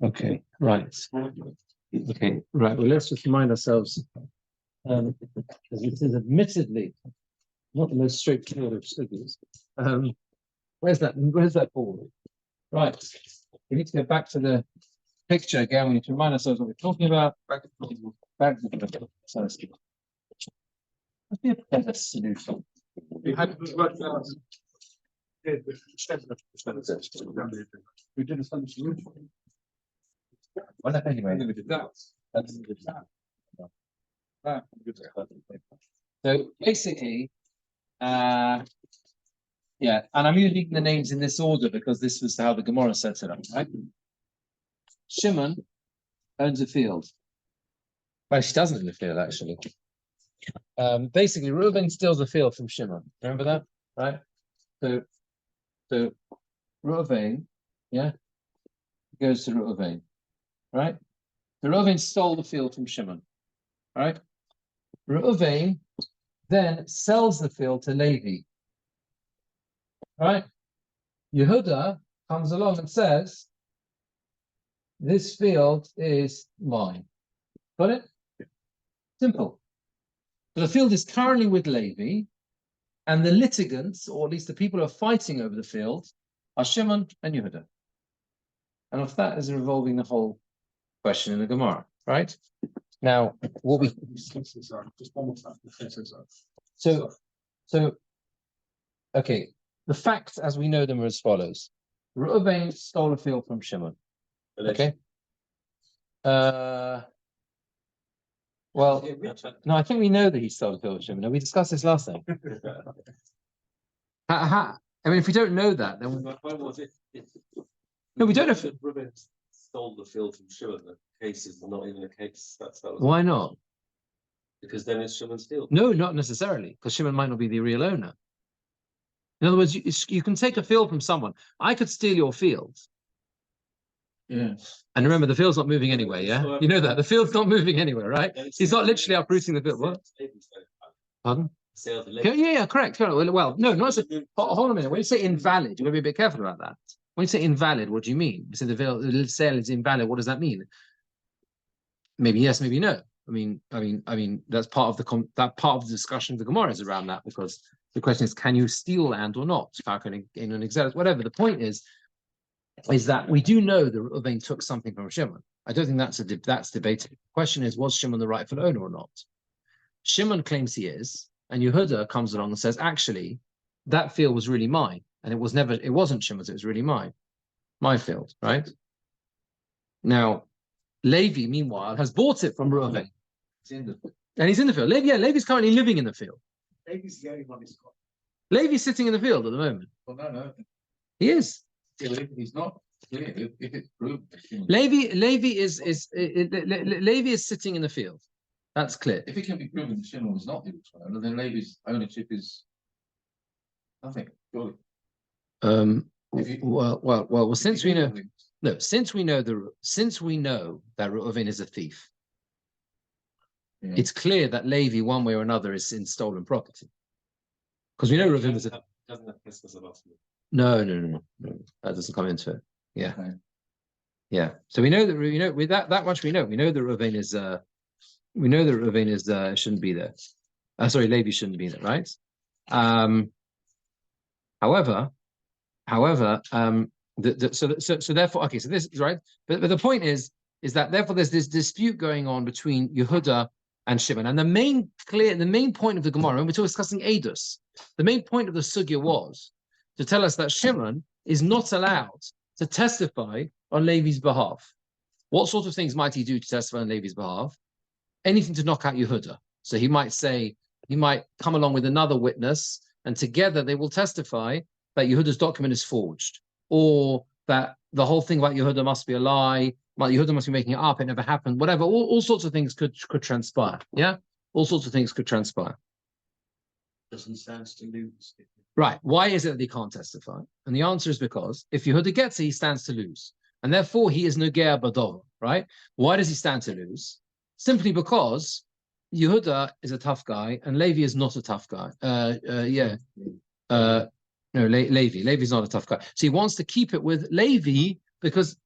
Okay, right. Okay, right. Well, let's just remind ourselves, because this is admittedly not the most straightforward of studies. Where's that ball? Right. We need to go back to the picture again. We need to remind ourselves what we're talking about. Back to the must be a better solution. We did a solution. Well, anyway, we did that. So basically, yeah, and I'm using the names in this order because this was how the Gemora sets it up, right? Shimon owns a field. Well, she doesn't own the field, actually. Basically, Reuben steals the field from Shimon. Remember that, right? So Reuven, yeah, goes to Reuven, right? So Reuven stole the field from Shimon, right? Reuven then sells the field to Levi, right? Yehuda comes along and says, this field is mine. Got it? Simple. So the field is currently with Levi, and the litigants, or at least the people who are fighting over the field, are Shimon and Yehuda. And of that is revolving the whole question in the Gemara, right? Now, what we okay, the facts as we know them are as follows: Reuven stole a field from Shimon. Okay. Well, no, I think we know that he stole a field from Shimon. No, we discussed this last time. I mean, if we don't know that, then no, we don't know if Reuven stole the field from Shimon. The case is not even a case. Why not? Because then it's Shimon's field. No, not necessarily, because Shimon might not be the real owner. In other words, you can take a field from someone. I could steal your field. Yeah. And remember, the field's not moving anyway, yeah? You know that. The field's not moving anywhere, right? He's not literally uprooting the field. What? Pardon? Yeah, correct. Well, no, not so. Hold on a minute. When you say invalid, you've got to be a bit careful about that. When you say invalid, what do you mean? You say the sale is invalid. What does that mean? Maybe yes, maybe no. I mean, that's part of the discussion of the Gemara is around that, because the question is, can you steal land or not? Whatever. The point is that we do know that Reuven took something from Shimon. I don't think that's debatable. The question is, was Shimon the rightful owner or not? Shimon claims he is, and Yehuda comes along and says, actually, that field was really mine, and it wasn't Shimon's, it was really mine, my field, right? Now, Levi, meanwhile, has bought it from Reuven. And he's in the field. Levi's currently living in the field. Levi's the only one who's got. Levi's sitting in the field at the moment. Well, no. He is. He's not. If it's proved. Levi is sitting in the field. That's clear. If it can be proven that Shimon was not the original owner, then Levi's ownership is nothing. Surely. Well. Since we know that Reuven is a thief, it's clear that Levi, one way or another, is in stolen property. Because we know Reuven is a. Doesn't have business about it. No. That doesn't come into it. Yeah. Okay. Yeah. So we know that with that much we know. We know that Reuven is shouldn't be there. Sorry, Levi shouldn't be there, right? However, so therefore, okay, so this is right. But the point is that therefore there's this dispute going on between Yehuda and Shimon. And the main point of the Gemara, when we're discussing Eidos, the main point of the sugya was to tell us that Shimon is not allowed to testify on Levi's behalf. What sort of things might he do to testify on Levi's behalf? Anything to knock out Yehuda. So he might come along with another witness, and together they will testify that Yehuda's document is forged, or that the whole thing about Yehuda must be a lie, Yehuda must be making it up, it never happened, whatever. All sorts of things could transpire. Yeah? All sorts of things could transpire. Because he stands to lose. Right. Why is it that he can't testify? And the answer is because if Yehuda gets it, he stands to lose. And therefore he is Nogea Badov, right? Why does he stand to lose? Simply because Yehuda is a tough guy and Levi is not a tough guy. No, Levi. Levi's not a tough guy. So he wants to keep it with Levi because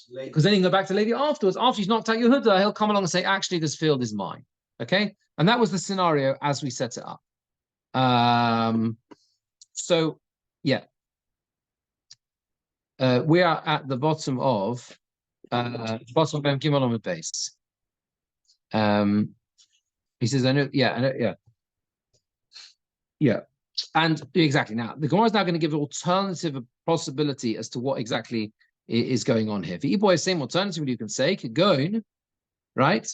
then he can go back to Levi afterwards. After he's knocked out Yehuda, he'll come along and say, actually, this field is mine. Okay? And that was the scenario as we set it up. So, yeah. We are at the bottom of Gimel on the base. He says, I know, yeah. And exactly. Now, the Gemara is now going to give an alternative possibility as to what exactly is going on here. For Iboy, same alternative you can say, could go in, right?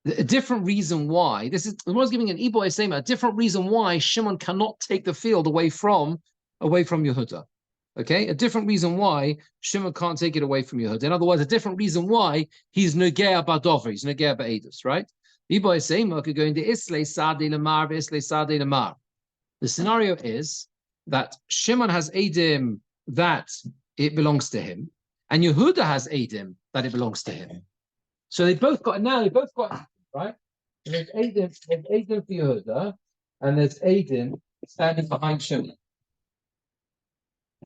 A different reason why, the Gemara is giving an Iboy, same, a different reason why Shimon cannot take the field away from Yehuda. Okay, a different reason why Shimon can't take it away from Yehuda. In other words, a different reason why he's Nogea Badover, he's Nogea Ba'edus, right? Iboy, same, could go into Islay Sadi Lamar, Islay Sadi Lamar. The scenario is that Shimon has Edim that it belongs to him, and Yehuda has Edim that it belongs to him. So they both got, right? There's Edim for Yehuda, and there's Edim standing behind Shimon.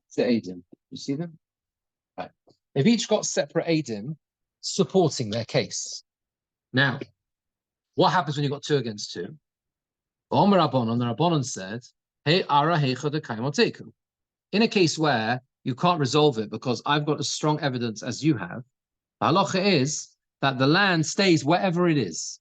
It's the Edim. You see them? Right. They've each got separate Edim supporting their case. Now, what happens when you've got 2 against 2? Omer Rabbanon, the Rabbanon said, "Hey, Ara Heichad Kaimoteku." In a case where you can't resolve it because I've got as strong evidence as you have, the halacha is that the land stays wherever it is.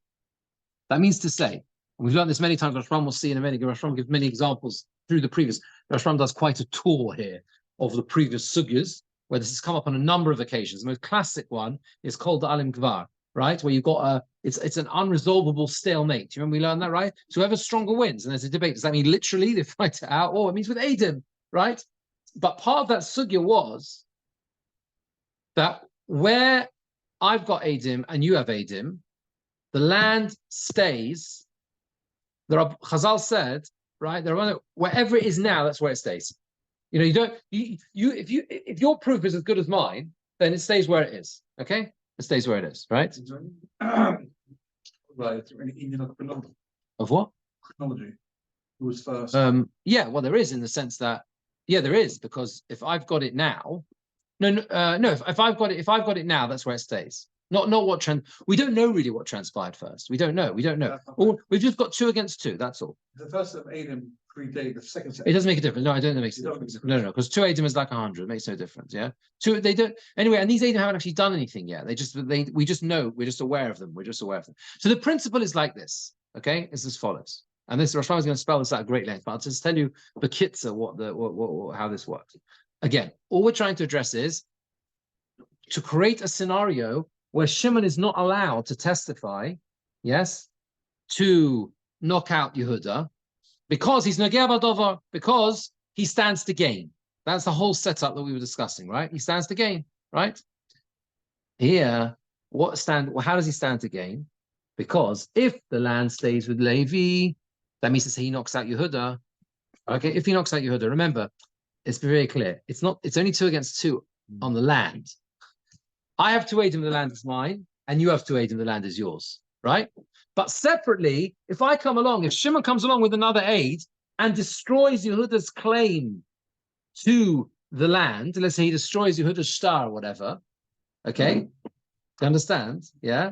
That means to say, and we've learned this many times. Rashbam will see in a minute. Rashbam gives many examples through the previous. Rashbam does quite a tour here of the previous sugyas where this has come up on a number of occasions. The most classic one is called the Alim Gvar, right? Where you've got it's an unresolvable stalemate. Do you remember we learned that, right? So whoever stronger wins, and there's a debate. Does that mean literally they fight it out? Or it means with Edim, right? But part of that sugya was that where I've got Edim and you have Edim, the land stays. Chazal said, right? Wherever it is now, that's where it stays. You know, you don't. If your proof is as good as mine, then it stays where it is. Okay, it stays where it is, right? Right. Of what? Chronology. Who was first? Yeah, well, there is in the sense that, yeah, there is, because if I've got it now, no. If I've got it now, that's where it stays. Not what we don't know really what transpired first. We don't know. We've just got 2 against 2. That's all. The first of Adam predate the second set. It doesn't make a difference. No, I don't think it makes a difference. No, because 2 Adam is like 100. It makes no difference. Yeah. 2, they don't anyway, and these Adam haven't actually done anything yet. We just know, we're just aware of them. So the principle is like this. Okay, it's as follows. And this Rosh is going to spell this out at great length, but I'll just tell you bekitza how this works. Again, all we're trying to address is to create a scenario where Shimon is not allowed to testify, yes, to knock out Yehuda, because he's Nogea Badover, because he stands to gain. That's the whole setup that we were discussing, right? He stands to gain, right? Here, how does he stand to gain? Because if the land stays with Levi, that means to say he knocks out Yehuda. Okay, if he knocks out Yehuda, remember, it's very clear. It's only 2 against 2 on the land. I have 2 Edim, the land is mine, and you have 2 Edim, the land is yours, right? But separately, if Shimon comes along with another aid and destroys Yehuda's claim to the land, let's say he destroys Yehuda's star or whatever, okay? You understand? Yeah?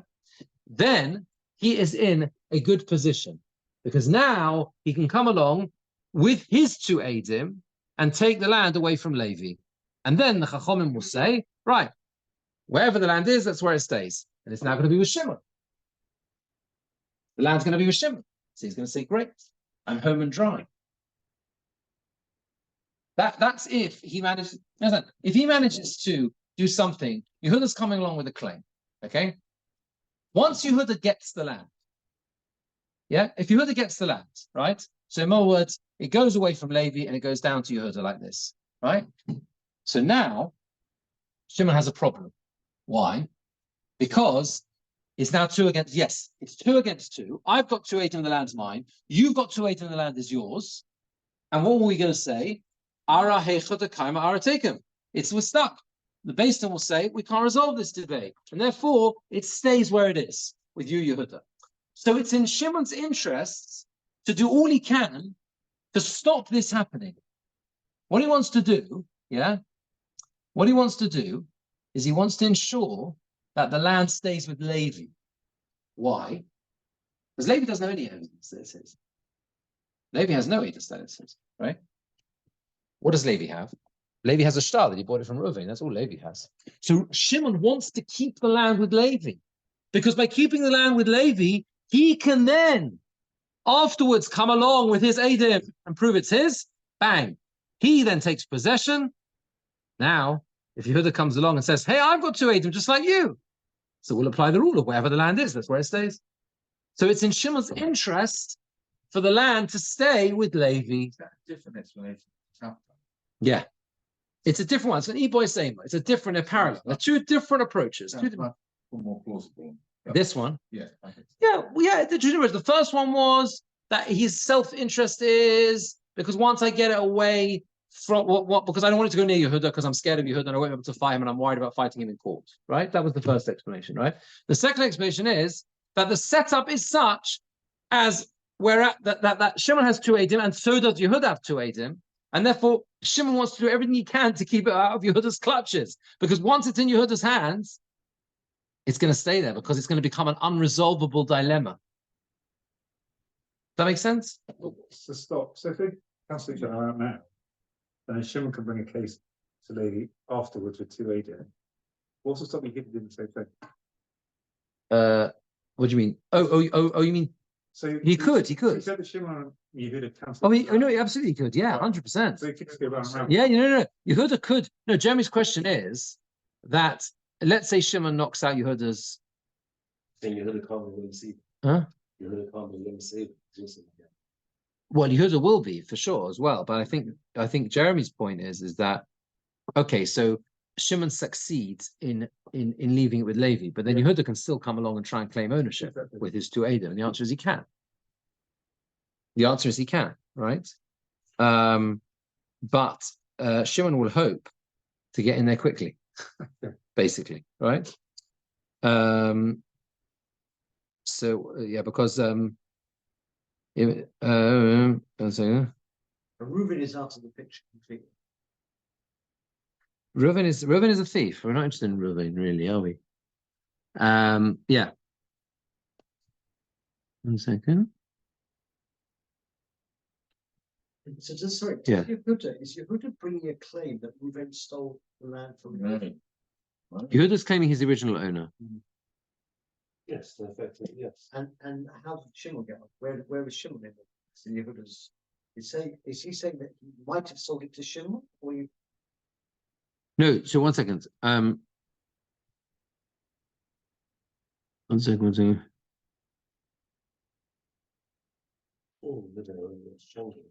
Then he is in a good position, because now he can come along with his 2 Edim and take the land away from Levi. And then the Chachomim will say, right, wherever the land is, that's where it stays. And it's now going to be with Shimon. The land's going to be with Shimon. So he's going to say, great, I'm home and dry. That's if he manages. If he manages to do something, Yehuda's coming along with a claim. Okay? Once Yehuda gets the land, yeah? If Yehuda gets the land, right? So in other words, it goes away from Levi and it goes down to Yehuda like this, right? So now, Shimon has a problem. Why? Because it's now 2 against, yes, it's 2 against 2. I've got 2 Edim, the land's mine. You've got 2 Edim, the land is yours. And what were we going to say? Ara heichad kaima ara tekem. We're stuck. The Beis Din will say, we can't resolve this debate. And therefore, it stays where it is with you, Yehuda. So it's in Shimon's interests to do all he can to stop this happening. What he wants to do, what he wants to do is he wants to ensure that the land stays with Levi. Why? Because Levi doesn't have any evidence that it says. Levi has no evidence that it says, right? What does Levi have? Levi has a shtar that he bought it from Reuven. That's all Levi has. So Shimon wants to keep the land with Levi, because by keeping the land with Levi, he can then afterwards come along with his Eidim and prove it's his. Bang. He then takes possession. Now, if Yehuda comes along and says, hey, I've got 2 Eidim just like you, so we'll apply the rule of wherever the land is, that's where it stays. So it's in Shimon's interest for the land to stay with Levi. Different explanation. Yeah. It's a different one. It's an E-boy same. It's a different parallel. They're 2 different approaches. More plausible. This one. Yeah. The first one was that his self-interest is because once I get it away from what because I don't want it to go near Yehuda because I'm scared of Yehuda and I won't be able to fight him and I'm worried about fighting him in court. Right? That was the first explanation, right? The second explanation is that the setup is such as where that Shimon has 2 Eidim and so does Yehuda have 2 Eidim. And therefore, Shimon wants to do everything he can to keep it out of Yehuda's clutches. Because once it's in Yehuda's hands, it's going to stay there because it's going to become an unresolvable dilemma. Does that make sense? So stop. So if they cancel each other out now, then Shimon can bring a case to Levi afterwards with 2 Eidim. What's to stop me hitting the same thing? What do you mean? Oh, you mean so he could. He said that Shimon Yehuda cancel. No, he absolutely could. Yeah, 100%. So he could just go round and round. Yeah, no. Yehuda could. No, Jeremy's question is that let's say Shimon knocks out Yehuda's. Then Yehuda can't be willing to see. Huh? Yehuda can't be willing to see. Well, Yehuda will be for sure as well. But I think Jeremy's point is that okay, so Shimon succeeds in leaving it with Levi, but then Yehuda can still come along and try and claim ownership with his 2 Eidim. And the answer is he can. The answer is he can, right? But Shimon will hope to get in there quickly, basically, right? Because Reuven is out of the picture completely. Reuven is a thief. We're not interested in Reuven, really, are we? Yeah. 1 second. So just sorry, Yeah. is Yehuda bringing a claim that Reuven stole the land from him? Yehuda's claiming he's the original owner. Yes, effectively, yes. And how did Shimon get on? Where was Shimon in this? In Yehuda's, is he saying that he might have sold it to Shimon, or you? No, so 1 second. 1 second. Oh, it's changing.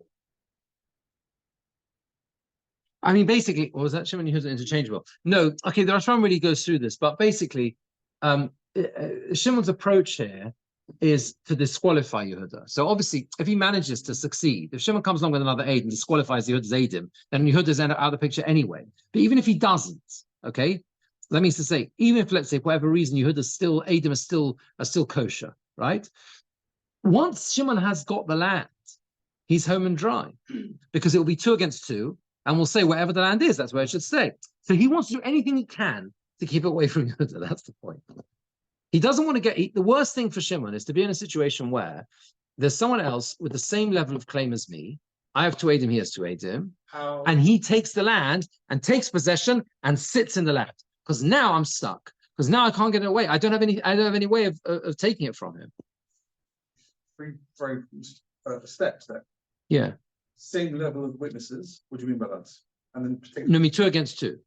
I mean, basically, or was that Shimon Yehuda interchangeable? No, okay, the Rashbam really goes through this, but basically, Shimon's approach here is to disqualify Yehuda. So obviously, if he manages to succeed, if Shimon comes along with another aid and disqualifies Yehuda's Eidim, then Yehuda's out of the picture anyway. But even if he doesn't, okay, that means to say, even if, let's say, for whatever reason, Yehuda's still, Eidim are still kosher, right? Once Shimon has got the land, he's home and dry, because it will be 2 against 2, and we'll say wherever the land is, that's where it should stay. So he wants to do anything he can to keep it away from Yehuda. That's the point. He doesn't want to get, the worst thing for Shimon is to be in a situation where there's someone else with the same level of claim as me. I have 2 Eidim, he has 2 Eidim. And he takes the land and takes possession and sits in the land. Because now I'm stuck. Because now I can't get it away. I don't have any way of taking it from him. 3 very steps there. Yeah. Same level of witnesses. What do you mean by that? And then No, 2 against 2.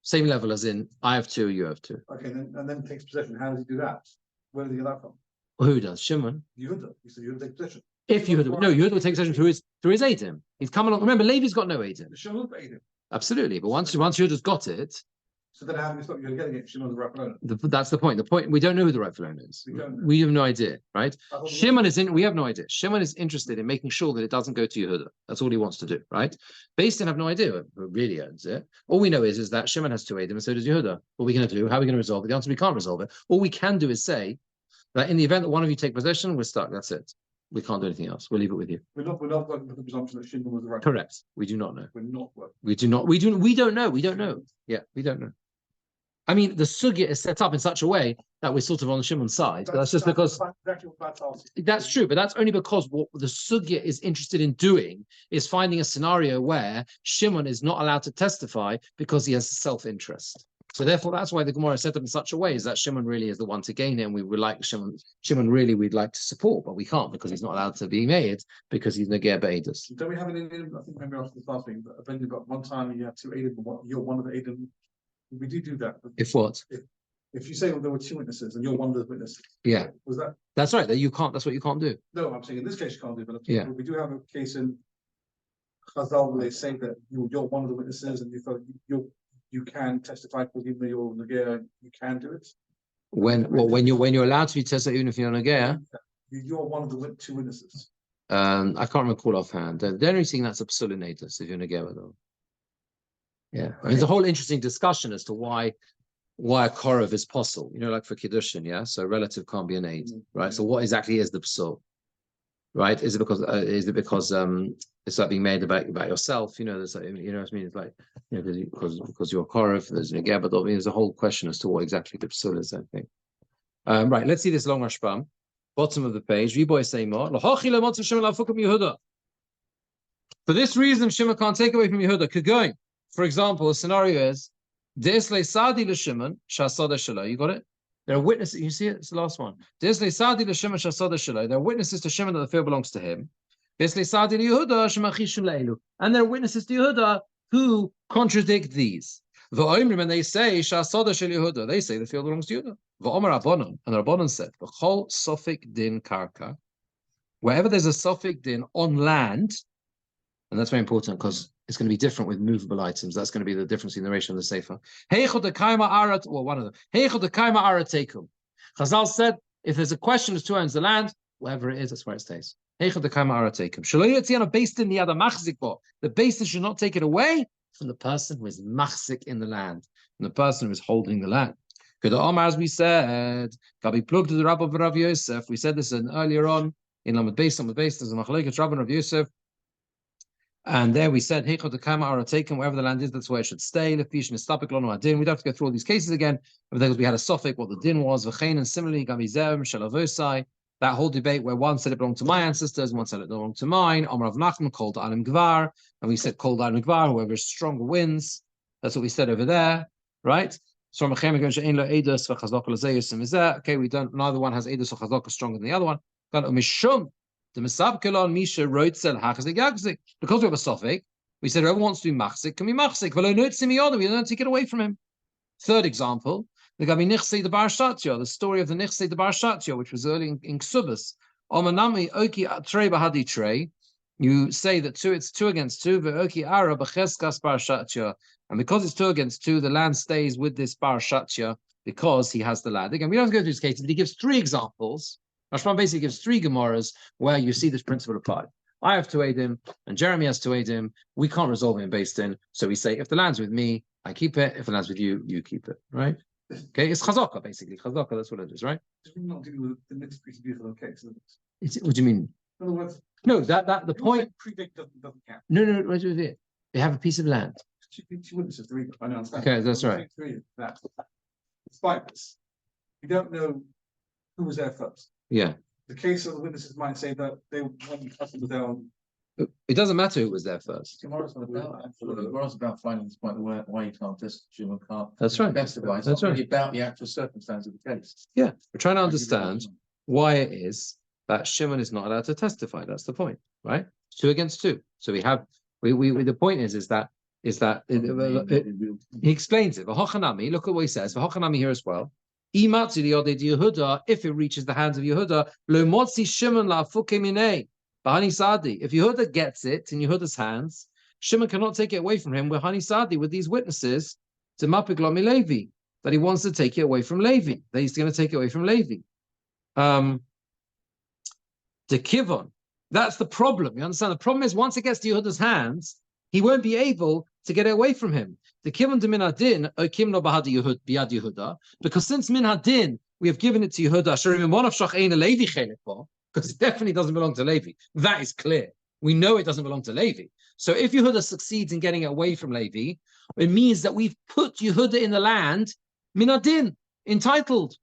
Same level as in I have 2, you have 2. Okay, and then takes possession. How does he do that? Where does he get that from? Well, who does? Shimon. Yehuda. You said Yehuda take possession. If Yehuda, no, Yehuda will take possession through his Eidim. He's come along. Remember, Levi's got no Eidim. Shimon paid him. Absolutely, but once Yehuda's got it, so then how do we stop you getting it? Shimon's the rightful owner. That's the point. The point, we don't know who the rightful owner is. We have no idea, right? Shimon is in. We have no idea. Shimon is interested in making sure that it doesn't go to Yehuda. That's all he wants to do, right? Beis Din have no idea who really owns it. All we know is that Shimon has 2 Eidim and so does Yehuda. What are we going to do? How are we going to resolve it? The answer: we can't resolve it. All we can do is say that in the event that one of you take possession, we're stuck. That's it. We can't do anything else. We'll leave it with you. We're not working with the presumption that Shimon was the right. Correct. We do not know. We're not working. We don't know. We don't know. Yeah, we don't know. I mean, the sugya is set up in such a way that we're sort of on Shimon's side. But that's just because that's true. But that's only because what the sugya is interested in doing is finding a scenario where Shimon is not allowed to testify because he has self-interest. So therefore, that's why the Gemora is set up in such a way is that Shimon really is the one to gain it, and we would like Shimon really we'd like to support, but we can't because he's not allowed to be made because he's Negeh Be'edus. Don't we have an Indian? I think maybe after the last thing, but I've only got one time you have two Aiden, but you're one of the Aiden. We do that. If what? If you say there were two witnesses and you're one of the witnesses. Yeah. Was that? That's right. That you can't. That's what you can't do. No, I'm saying in this case you can't do. But yeah, we do have a case in Chazal where they say that you're one of the witnesses and you can testify because even though you're Negeh, you can do it. When you're allowed to be tested even if you're Negeh. You're one of the two witnesses. I can't recall offhand. The only thing that's a psul natus if you're Negeh though. Yeah, I mean, there's a whole interesting discussion as to why a korov is possible. You know, like for kiddushin, yeah. So relative can't be an aid, right? So what exactly is the psul, right? Is it because it's like being made about yourself? You know, there's like, you know what I mean? It's like because you're a korov. There's Negeh, but there's a whole question as to what exactly the psul is. I think. Right. Let's see this long Rashbam, bottom of the page. Riboy say more. For this reason, Shimon can't take away from Yehuda. Kegoin. For example, a scenario is De'esle Sadi l'Shimon Shasada Shelo. You got it? There are witnesses. You see it? It's the last one. De'esle Sadi l'Shimon Shasada Shelo. There are witnesses to Shimon that the field belongs to him. De'esle Sadi l'Yehuda Shemachishun le'elu. And there are witnesses to Yehuda who contradict these. V'omrim, and they say Shasada Shel Yehuda. They say the field belongs to Yehuda. V'omer Rabbanon, and the Rabbanon said, V'chol Sofik Din Karka. Wherever there's a Sofik Din on land, and that's very important because it's going to be different with movable items. That's going to be the difference in the narration of the Sefer. One of them. Chazal said, if there's a question as to who owns the land, wherever it is, that's where it stays. The basis should not take it away from the person who is machzik in the land, from the person who is holding the land. As we said, we said this earlier on in Lamed Beis, there's a machlokes Rabbi Rav Yosef. And there we said, wherever the land is, that's where it should stay. We'd have to go through all these cases again, because we had a suffix, what the din was, and similarly, that whole debate where one said it belonged to my ancestors, one said it belonged to mine. Amar Rav Nachman called Alim Gvar, and we said called Alim Gvar, whoever is stronger wins. That's what we said over there, right? So okay, we don't, neither one has edus or chazaka stronger than the other one. Because we have a suffix, we said whoever wants to be machzik can be machzik. We don't take it away from him. Third example, the story of the Nichse the Bar Shatya, which was early in Ksubas. You say that it's 2 against 2, and because it's 2 against 2, the land stays with this Bar Shatya because he has the land. Again, we don't go through this case, but he gives 3 examples. Rashbam basically gives 3 Gemoras where you see this principle applied. I have 2 Eidim, and Jeremy has 2 Eidim. We can't resolve it in based in, so we say if the land's with me, I keep it. If the land's with you, you keep it. Right? Okay, it's chazaka basically. Chazaka, that's what it is, right? We're not dealing with the next piece of beautiful case. What do you mean? In other words, no, the point. Predict doesn't count. No, wait a minute. They have a piece of land. 2 witnesses, 3. I know. Okay, that's right. 3 that. Despite this, you don't know who was there first. Yeah. The case of the witnesses might say that they when was there on. It doesn't matter who was there first. Gemara's about finding this point why you can't test Shimon can't. That's right. That's right. Really about the actual circumstance of the case. Yeah, we're trying to understand why it is that Shimon is not allowed to testify. That's the point, right? 2 against 2. So we have the point is that he explains it. V'hochanami, look at what he says. V'hochanami here as well. If it reaches the hands of Yehuda, if Yehuda gets it in Yehuda's hands, Shimon cannot take it away from him. With Hani Sadi, with these witnesses, to Mapiglomi Levi, that he wants to take it away from Levi, that he's going to take it away from Levi. The Kivon, that's the problem. You understand? The problem is once it gets to Yehuda's hands, he won't be able to get it away from him. The Kivon de Minadin, Kimno Bahadi Yehud, Biad Yehuda, because since Minadin, we have given it to Yehuda, because it definitely doesn't belong to Levi. That is clear. We know it doesn't belong to Levi. So if Yehuda succeeds in getting it away from Levi, it means that we've put Yehuda in the land, minadin, entitled.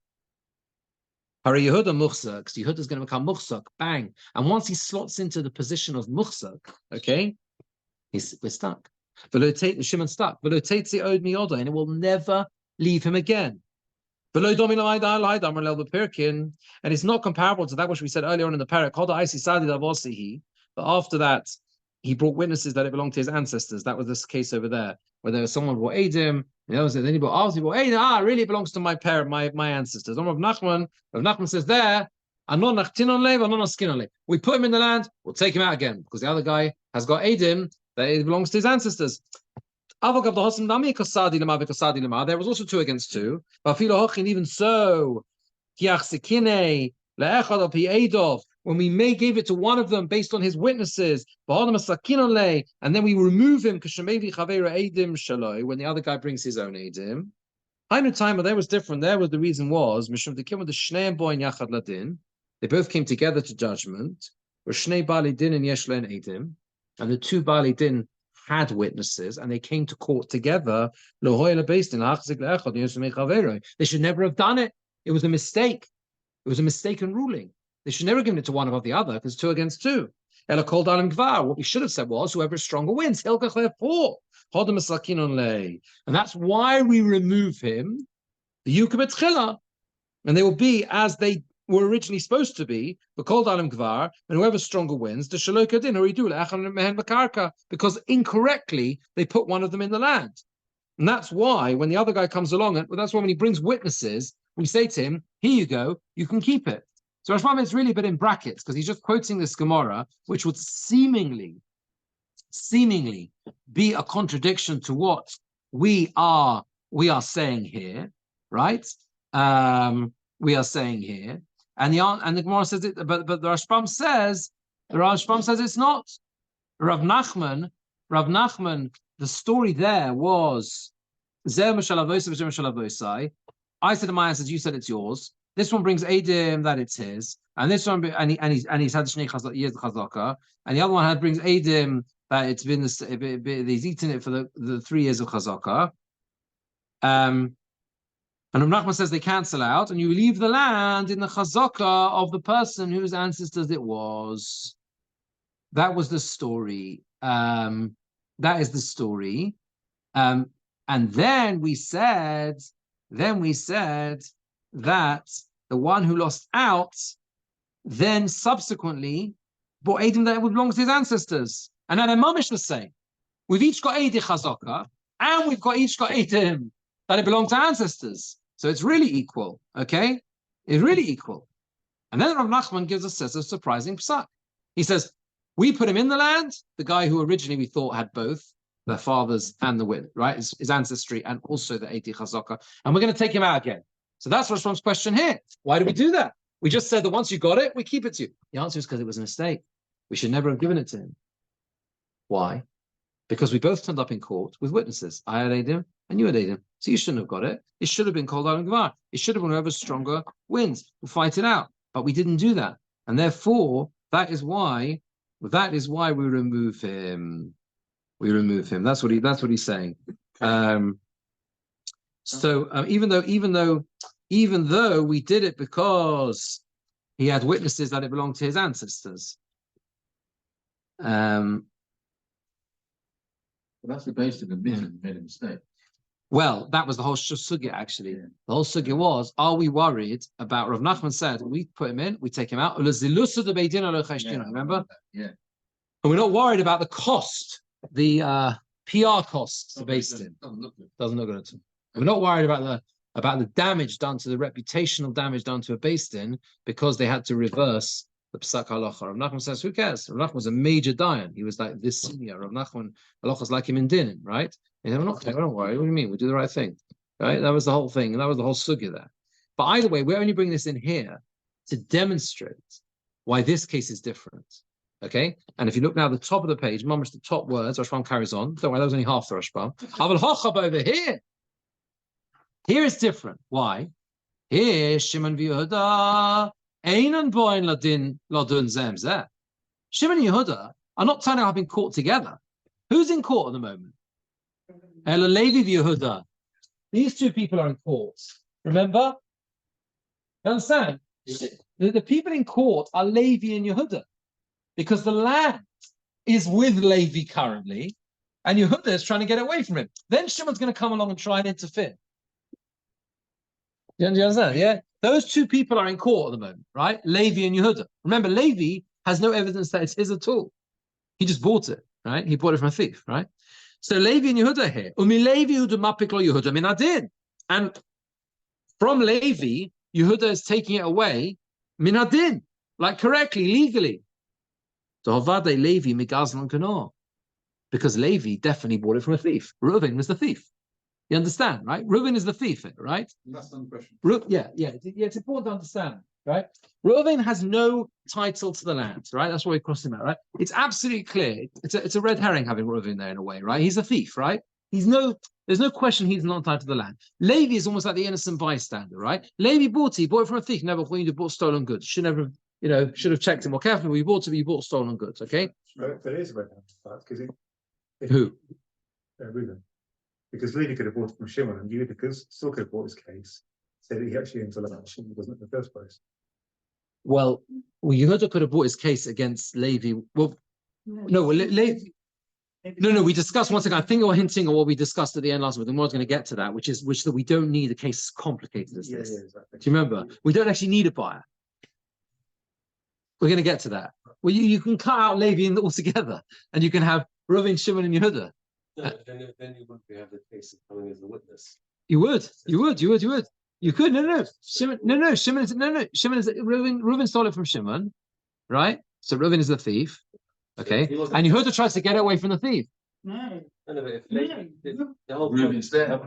Hara Yehuda muchzak, because Yehuda is going to become muchzak, bang. And once he slots into the position of muchzak, okay, we're stuck. Shimon stuck. And it will never leave him again. And it's not comparable to that which we said earlier on in the parak. But after that, he brought witnesses that it belonged to his ancestors. That was this case over there, where there was someone who brought Adim, and then he brought Adim, Adim, really it belongs to my parent, my ancestors. Rav Nachman says there, we put him in the land, we'll take him out again, because the other guy has got Adim, that it belongs to his ancestors. There was also 2 against 2. But even so, when we gave it to one of them based on his witnesses, and then we remove him when the other guy brings his own Eidim. There was different. There was the reason was they both came together to judgment. And the 2 Bali Din had witnesses, and they came to court together. They should never have done it. It was a mistake. It was a mistaken ruling. They should never have given it to one above the other, because 2 against 2. What we should have said was, whoever is stronger wins. And that's why we remove him. And they will be as they were originally supposed to be, but called Alim Gvar, and whoever's stronger wins, the Shalokadin or Idul, because incorrectly they put one of them in the land. And that's why when the other guy comes along, and that's why when he brings witnesses, we say to him, here you go, you can keep it. So Rashbam is really a bit in brackets, because he's just quoting this Gemora, which would seemingly be a contradiction to what we are saying here, right? We are saying here. And the Gemara says it, but the Rashbam says it's not. Rav Nachman, the story there was I said to my answers, you said it's yours. This one brings Eidim that it's his, and this one and he's had Shnei years Chazaka, and the other one brings Eidim that it's been he's eaten it for the 3 years of Chazaka. And Rav Nachman says they cancel out, and you leave the land in the chazaka of the person whose ancestors it was. That was the story. That is the story. And then we said that the one who lost out then subsequently bought Eidim that belongs to his ancestors. And then Mamish was saying, we've each got Eidim chazaka, and we've each got Eidim that it belonged to ancestors. So it's really equal, okay? It's really equal. And then Rav Nachman gives us a surprising psak. He says, we put him in the land, the guy who originally we thought had both, their fathers and the wit, right? His ancestry and also the Eiti Chazaka. And we're going to take him out again. So that's Rashbam's question here. Why do we do that? We just said that once you got it, we keep it to you. The answer is because it was a mistake. We should never have given it to him. Why? Because we both turned up in court with witnesses. I had Eidim and you had Eidim. So you shouldn't have got it. It should have been called out in Gemara. It should have been whoever's stronger wins. We'll fight it out. But we didn't do that. And therefore, that is why we remove him. We remove him. That's what he's saying. Even though we did it because he had witnesses that it belonged to his ancestors. Well, that's the basis of admitting he made a mistake. Well, that was the whole sugya, actually. Yeah. The whole sugya was, are we worried about, Rav Nachman said, we put him in, we take him out. Remember? Yeah. And we're not worried about the cost, the PR costs to Beis Din. Doesn't look good at all. We're not worried about the damage done to the reputational damage done to a Beis Din because they had to reverse the Psak Halacha. Rav Nachman says, who cares? Rav Nachman was a major dayan. He was like this senior. Rav Nachman, Halacha's like him in Din, right? And they were don't worry, what do you mean? We do the right thing. Right? That was the whole thing. And that was the whole sugya there. But either way, we're only bringing this in here to demonstrate why this case is different. Okay? And if you look now at the top of the page, mamish the top words, Rashbam carries on. Don't worry, that was only half the Rashbam. Aval Hochab over here. Here it's different. Why? Here, Shimon v'Yehuda Einan boin ladin ladun zemzeh. Shimon and Yehuda are not turning up in court together. Who's in court at the moment? Ela Levi Yehuda. These two people are in court. Remember? You understand? The people in court are Levi and Yehuda because the land is with Levi currently, and Yehuda is trying to get away from him. Then Shimon's going to come along and try and interfere. You understand? Yeah? Those two people are in court at the moment, right? Levi and Yehuda. Remember, Levi has no evidence that it's his at all. He just bought it, right? He bought it from a thief, right? So Levi and Yehuda are here. Umi Levi Yehuda mapik lo Yehuda min adin. And from Levi, Yehuda is taking it away min adin, like correctly, legally. Because Levi definitely bought it from a thief. Reuven was the thief. You understand, right? Reuven is the thief, right? That's the question. Yeah, it's important to understand, right? Reuven has no title to the land, right? That's why we crossed him out, right? It's absolutely clear. It's a red herring having Reuven there in a way, right? He's a thief, right? There's no question he's not entitled to the land. Levi is almost like the innocent bystander, right? Levi bought it from a thief. Never when you bought stolen goods. Should never should have checked him more carefully. When you bought it, you bought stolen goods, okay? But there is a red herring because Who? Reuben. Because Levi could have bought it from Shimon, and you still could have bought his case, so that he actually owns the land. Shimon doesn't in the first place. Well, Yehuda could have brought his case against Levi. Well, no, Levi. No, we discussed once again. I think you're hinting on what we discussed at the end last week. The more I was going to get to that, which that we don't need a case as complicated as this. Yeah, exactly. Do you remember? We don't actually need a buyer. We're going to get to that. Well, you can cut out Levi altogether, and you can have Reuven, Shimon, and Yehuda. No, then you wouldn't have the case of coming as a witness. You would. You could. Shimon is Reuven stole it from Shimon, right? So Reuven is the thief. Okay. And Yehuda tries to get away from the thief. No, but if the whole Reuben's there.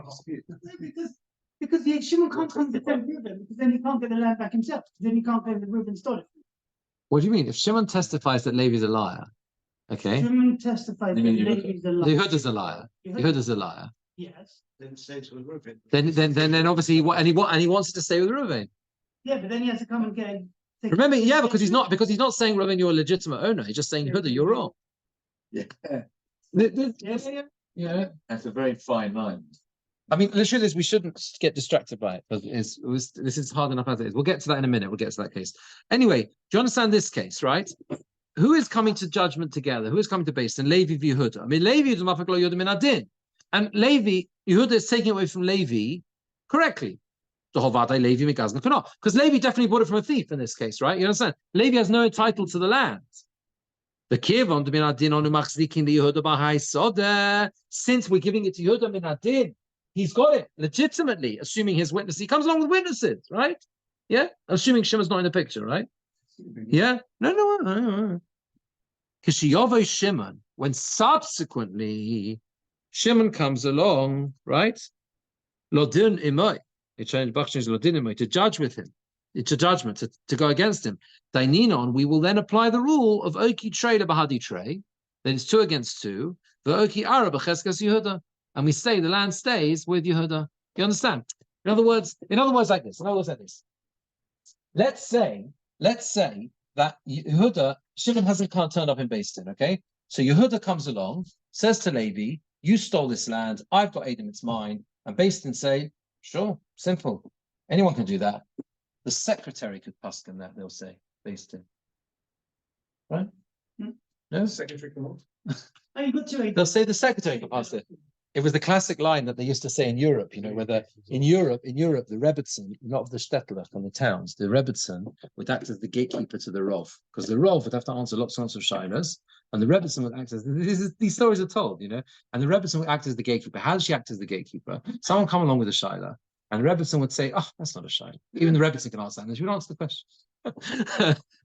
Because Shimon can't come to defend Reuben because then he can't get the land back himself. Then he can't claim that Reuben stole it. What do you mean? If Shimon testifies that Levi's a liar, okay? Shimon testified that Levi's a liar. Yehuda's a liar. Yehuda's a liar. Yes. Then stays with Reuben. Then obviously he wants to stay with Reuven. Yeah, but then he has to come and get. Remember, yeah, because he's not saying Reuven, you're a legitimate owner. He's just saying Yehuda, you're wrong. Yeah. Yeah. That's a very fine line. I mean, the truth is, we shouldn't get distracted by it because this is hard enough as it is. We'll get to that in a minute. We'll get to that case. Anyway, do you understand this case, right? Who is coming to judgment together? Who is coming to Beis Din? Levi v. Yehuda. I mean, Levi is mafak lo Yehuda min adin, and Yehuda is taking away from Levi correctly. Because Levi definitely bought it from a thief in this case, right? You understand? Levi has no title to the land. The Kirvon min adin onu machzikin li Yehuda b'hai soda. Since we're giving it to Yehuda min adin, he's got it legitimately, assuming his witness. He comes along with witnesses, right? Yeah, assuming Shimon's not in the picture, right? Yeah, no. Kishiyavo Shimon, when subsequently Shimon comes along, right? Lodin imay, to judge with him, to judgment, to go against him. Daininon, we will then apply the rule of Oki Trey Bahadi Trey, that it's 2 against 2, the Oki Arab Cheskas Yehuda. And we say the land stays with Yehuda. You understand? In other words like this. Let's say that Yehuda, Shimon can't turn up in Beis Din, okay? So Yehuda comes along, says to Levi, you stole this land, I've got Edom, it's mine. And Beis Din say, sure, simple. Anyone can do that. The secretary could paskin that, they'll say, Beis Din. Right? No? Secretary come on. Oh, you got 2 They'll say the secretary could pass it. It was the classic line that they used to say in Europe, whether in Europe, the Rebbetzin, not of the Stetler from the towns, the Rebbetzin would act as the gatekeeper to the Rov, because the Rov would have to answer lots and lots of shilas, and the Rebbetzin would act as, these stories are told, and the Rebbetzin would act as the gatekeeper. How does she act as the gatekeeper? Someone come along with a shilah, and the Rebbetzin would say, oh, that's not a shilah. Even the Rebbetzin can answer that, and she would answer the question.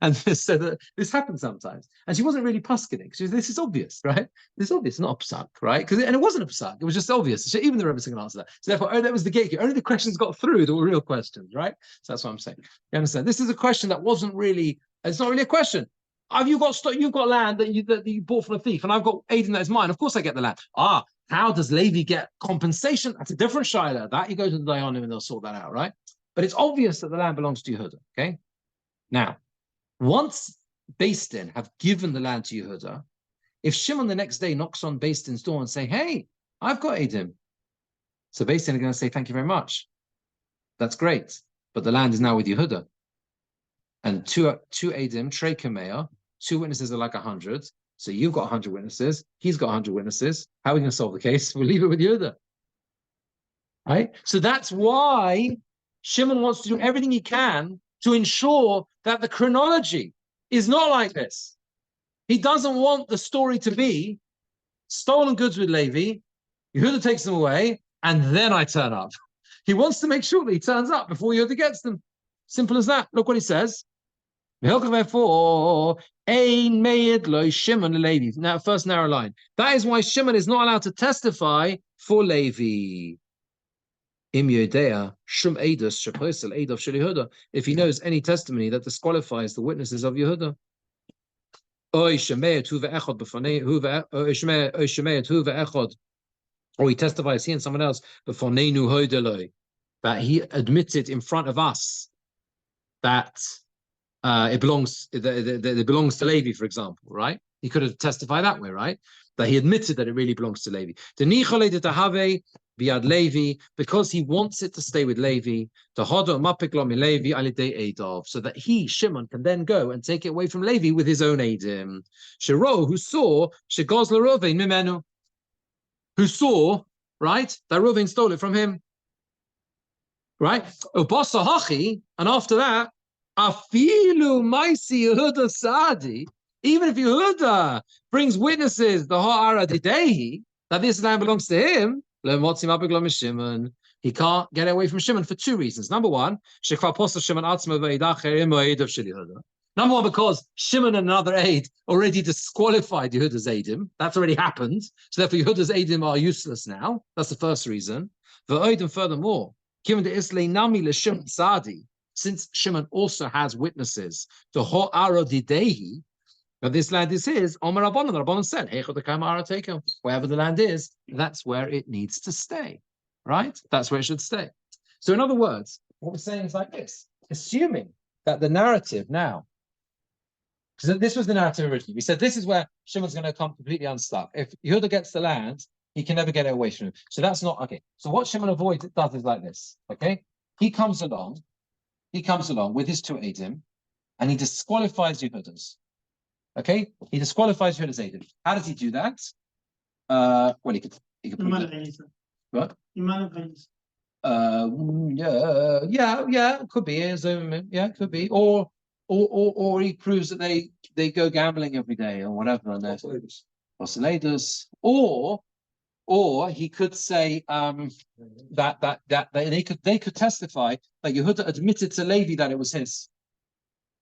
And so this happens sometimes, and she wasn't really pusketing. This is obvious, right? This is obvious, not a psak, right? And it wasn't a psak; it was just obvious. So even the Rebbe can answer that. So therefore, that was the gatekeeper. Only the questions got through that were real questions, right? So that's what I'm saying. You understand? This is a question that wasn't really. It's not really a question. You've got land that you bought from a thief, and I've got Aiden that is mine. Of course, I get the land. How does Levi get compensation? That's a different shaila. That you go to the Dayanim and they'll sort that out, right? But it's obvious that the land belongs to Yehuda. Okay. Now, once Beis Din have given the land to Yehuda, if Shimon the next day knocks on Beis Din's door and say, hey, I've got Eidim, so Beis Din are going to say, thank you very much. That's great. But the land is now with Yehuda. And two Eidim, Trei Kameya, 2 witnesses are like 100. So you've got 100 witnesses. He's got 100 witnesses. How are we going to solve the case? We'll leave it with Yehuda. Right? So that's why Shimon wants to do everything he can to ensure that the chronology is not like this. He doesn't want the story to be stolen goods with Levi, Yehuda takes them away, and then I turn up. He wants to make sure that he turns up before Yehuda gets them. Simple as that. Look what he says. Therefore, Ein Meid Lo Shimon Levi. Now, first narrow line. That is why Shimon is not allowed to testify for Levi. Im Yodea Shum Eidos Shaposel Eidav Shel Yehuda. If he knows any testimony that disqualifies the witnesses of Yehuda. Or he testifies, he and someone else, that he admitted in front of us that it belongs to Levi, for example, right? He could have testified that way, right? That he admitted that it really belongs to Levi. Because he wants it to stay with Levi, so that he, Shimon, can then go and take it away from Levi with his own Eidim. Who saw, right, that Reuven stole it from him, right? And after that, even if Yehuda brings witnesses, the Ha'ara Didehi, that this land belongs to him, he can't get away from Shimon for 2 reasons. Number one, because Shimon and another aid already disqualified Yehuda's Eidim. That's already happened. So therefore Yehuda's Eidim are useless now. That's the first reason. Furthermore, given the Islay Nami Shimon Sadi, since Shimon also has witnesses, the Ho'ara Didehi, that this land is his, Omer Rabbanan, the Rabbanan said, wherever the land is, that's where it needs to stay, right? That's where it should stay. So in other words, what we're saying is like this, assuming that the narrative now, because this was the narrative originally, we said this is where Shimon's going to come completely unstuck. If Yehuda gets the land, he can never get it away from him. So that's not, okay. So what Shimon does is like this, okay? He comes along with his 2 Eidim, and he disqualifies Yehuda's. Okay, he disqualifies Yehuda's Eidim. How does he do that? Well, he could what? Yeah, could be. Yeah, could be. Or he proves that they go gambling every day or whatever, and they're oscillators. Or he could say that they could testify that Yehuda admitted to Levi that it was his,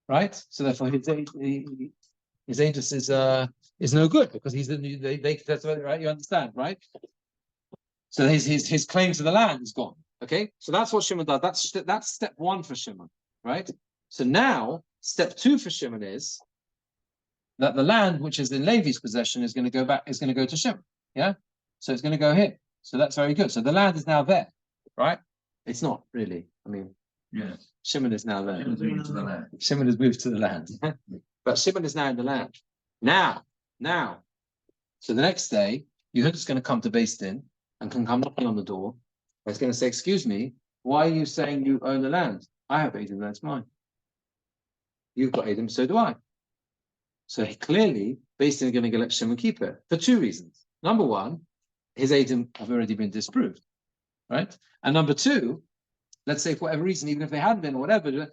right? So therefore his Aegis is no good because he's that's right. You understand, right? So his claim to the land is gone. Okay, so that's what Shimon does. That's step 1 for Shimon, right? So now step 2 for Shimon is that the land which is in Levi's possession is going to go to Shimon. Yeah, so it's going to go here. So that's very good. So the land is now there, right? It's not really. I mean, yeah. Shimon is now there. Shimon has moved to the land. But Shimon is now in the land. Now. So the next day, Yehuda's going to come to Beis Din and can come knocking on the door. He's going to say, excuse me, why are you saying you own the land? I have Eidim, that's mine. You've got Eidim, so do I. So clearly, Beis Din are going to let Shimon keep it for 2 reasons. Number 1, his Eidim have already been disproved, right? And number 2, let's say for whatever reason, even if they hadn't been or whatever,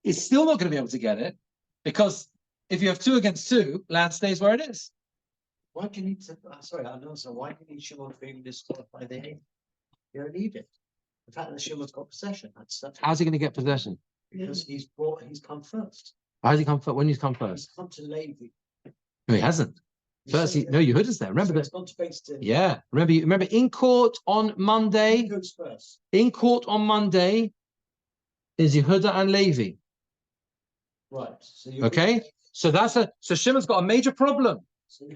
it's still not going to be able to get it because if you have 2 against 2, land stays where it is. Why can he? Sorry, I know. So why can he Shimon being disqualified the Eidim? You don't need it. The fact that Shimon's got possession, that's How's he going to get possession? because he's come first. How does he come first? When he's come He's first? come to Levi. No, he hasn't. First, Yehuda's there. Remember that? He's gone to Beis Din. Yeah. Remember in court on Monday. He goes first. In court on Monday is Yehuda and Levi. Right. So Okay. So Shimon's got a major problem.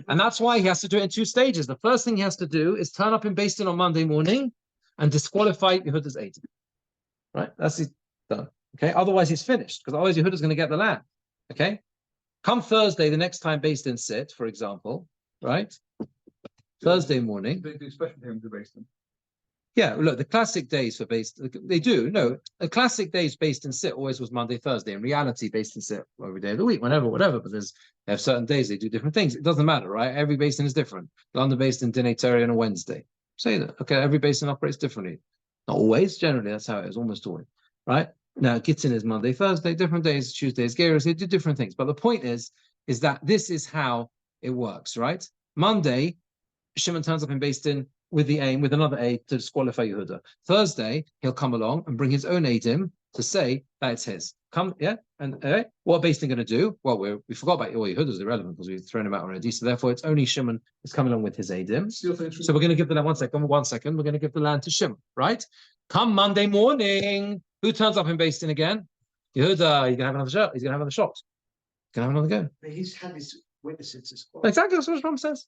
And that's why he has to do it in 2 stages. The first thing he has to do is turn up in Beis Din on Monday morning and disqualify Yehuda's Eidim. Right? That's it. Done. Okay, otherwise he's finished, because otherwise Yehuda's going to get the land. Okay, come Thursday, the next time based in sit, for example, right? Thursday morning. They do special hearings for based in. Yeah, look, the classic days for based, they do. No, the classic days based in sit always was Monday, Thursday. In reality, based in sit every day of the week, whenever, whatever. But they have certain days they do different things. It doesn't matter, right? Every basin is different. London based in Dinei Terry on a Wednesday. Say that. Okay, every basin operates differently. Not always, generally, that's how it is, almost always. Right? Now, Gittin is Monday, Thursday, different days, Tuesdays, Geras, they do different things. But the point is that this is how it works, right? Monday, Shimon turns up in based in with the aim, with another aid to disqualify Yehuda. Thursday, he'll come along and bring his own aidim to say that it's his. Come, yeah, and what based in going to do? Well, we forgot about Yehuda's irrelevant because we've thrown him out already. So therefore, it's only Shimon is coming along with his aidim. So we're going to give the land 1 second. 1 second. We're going to give the land to Shimon, right? Come Monday morning, who turns up in based in again? Yehuda. He's going to have another shot. He's going to have another shot. He's going to have another go. But he's had his witnesses disqualified. Exactly, that's what Ram says.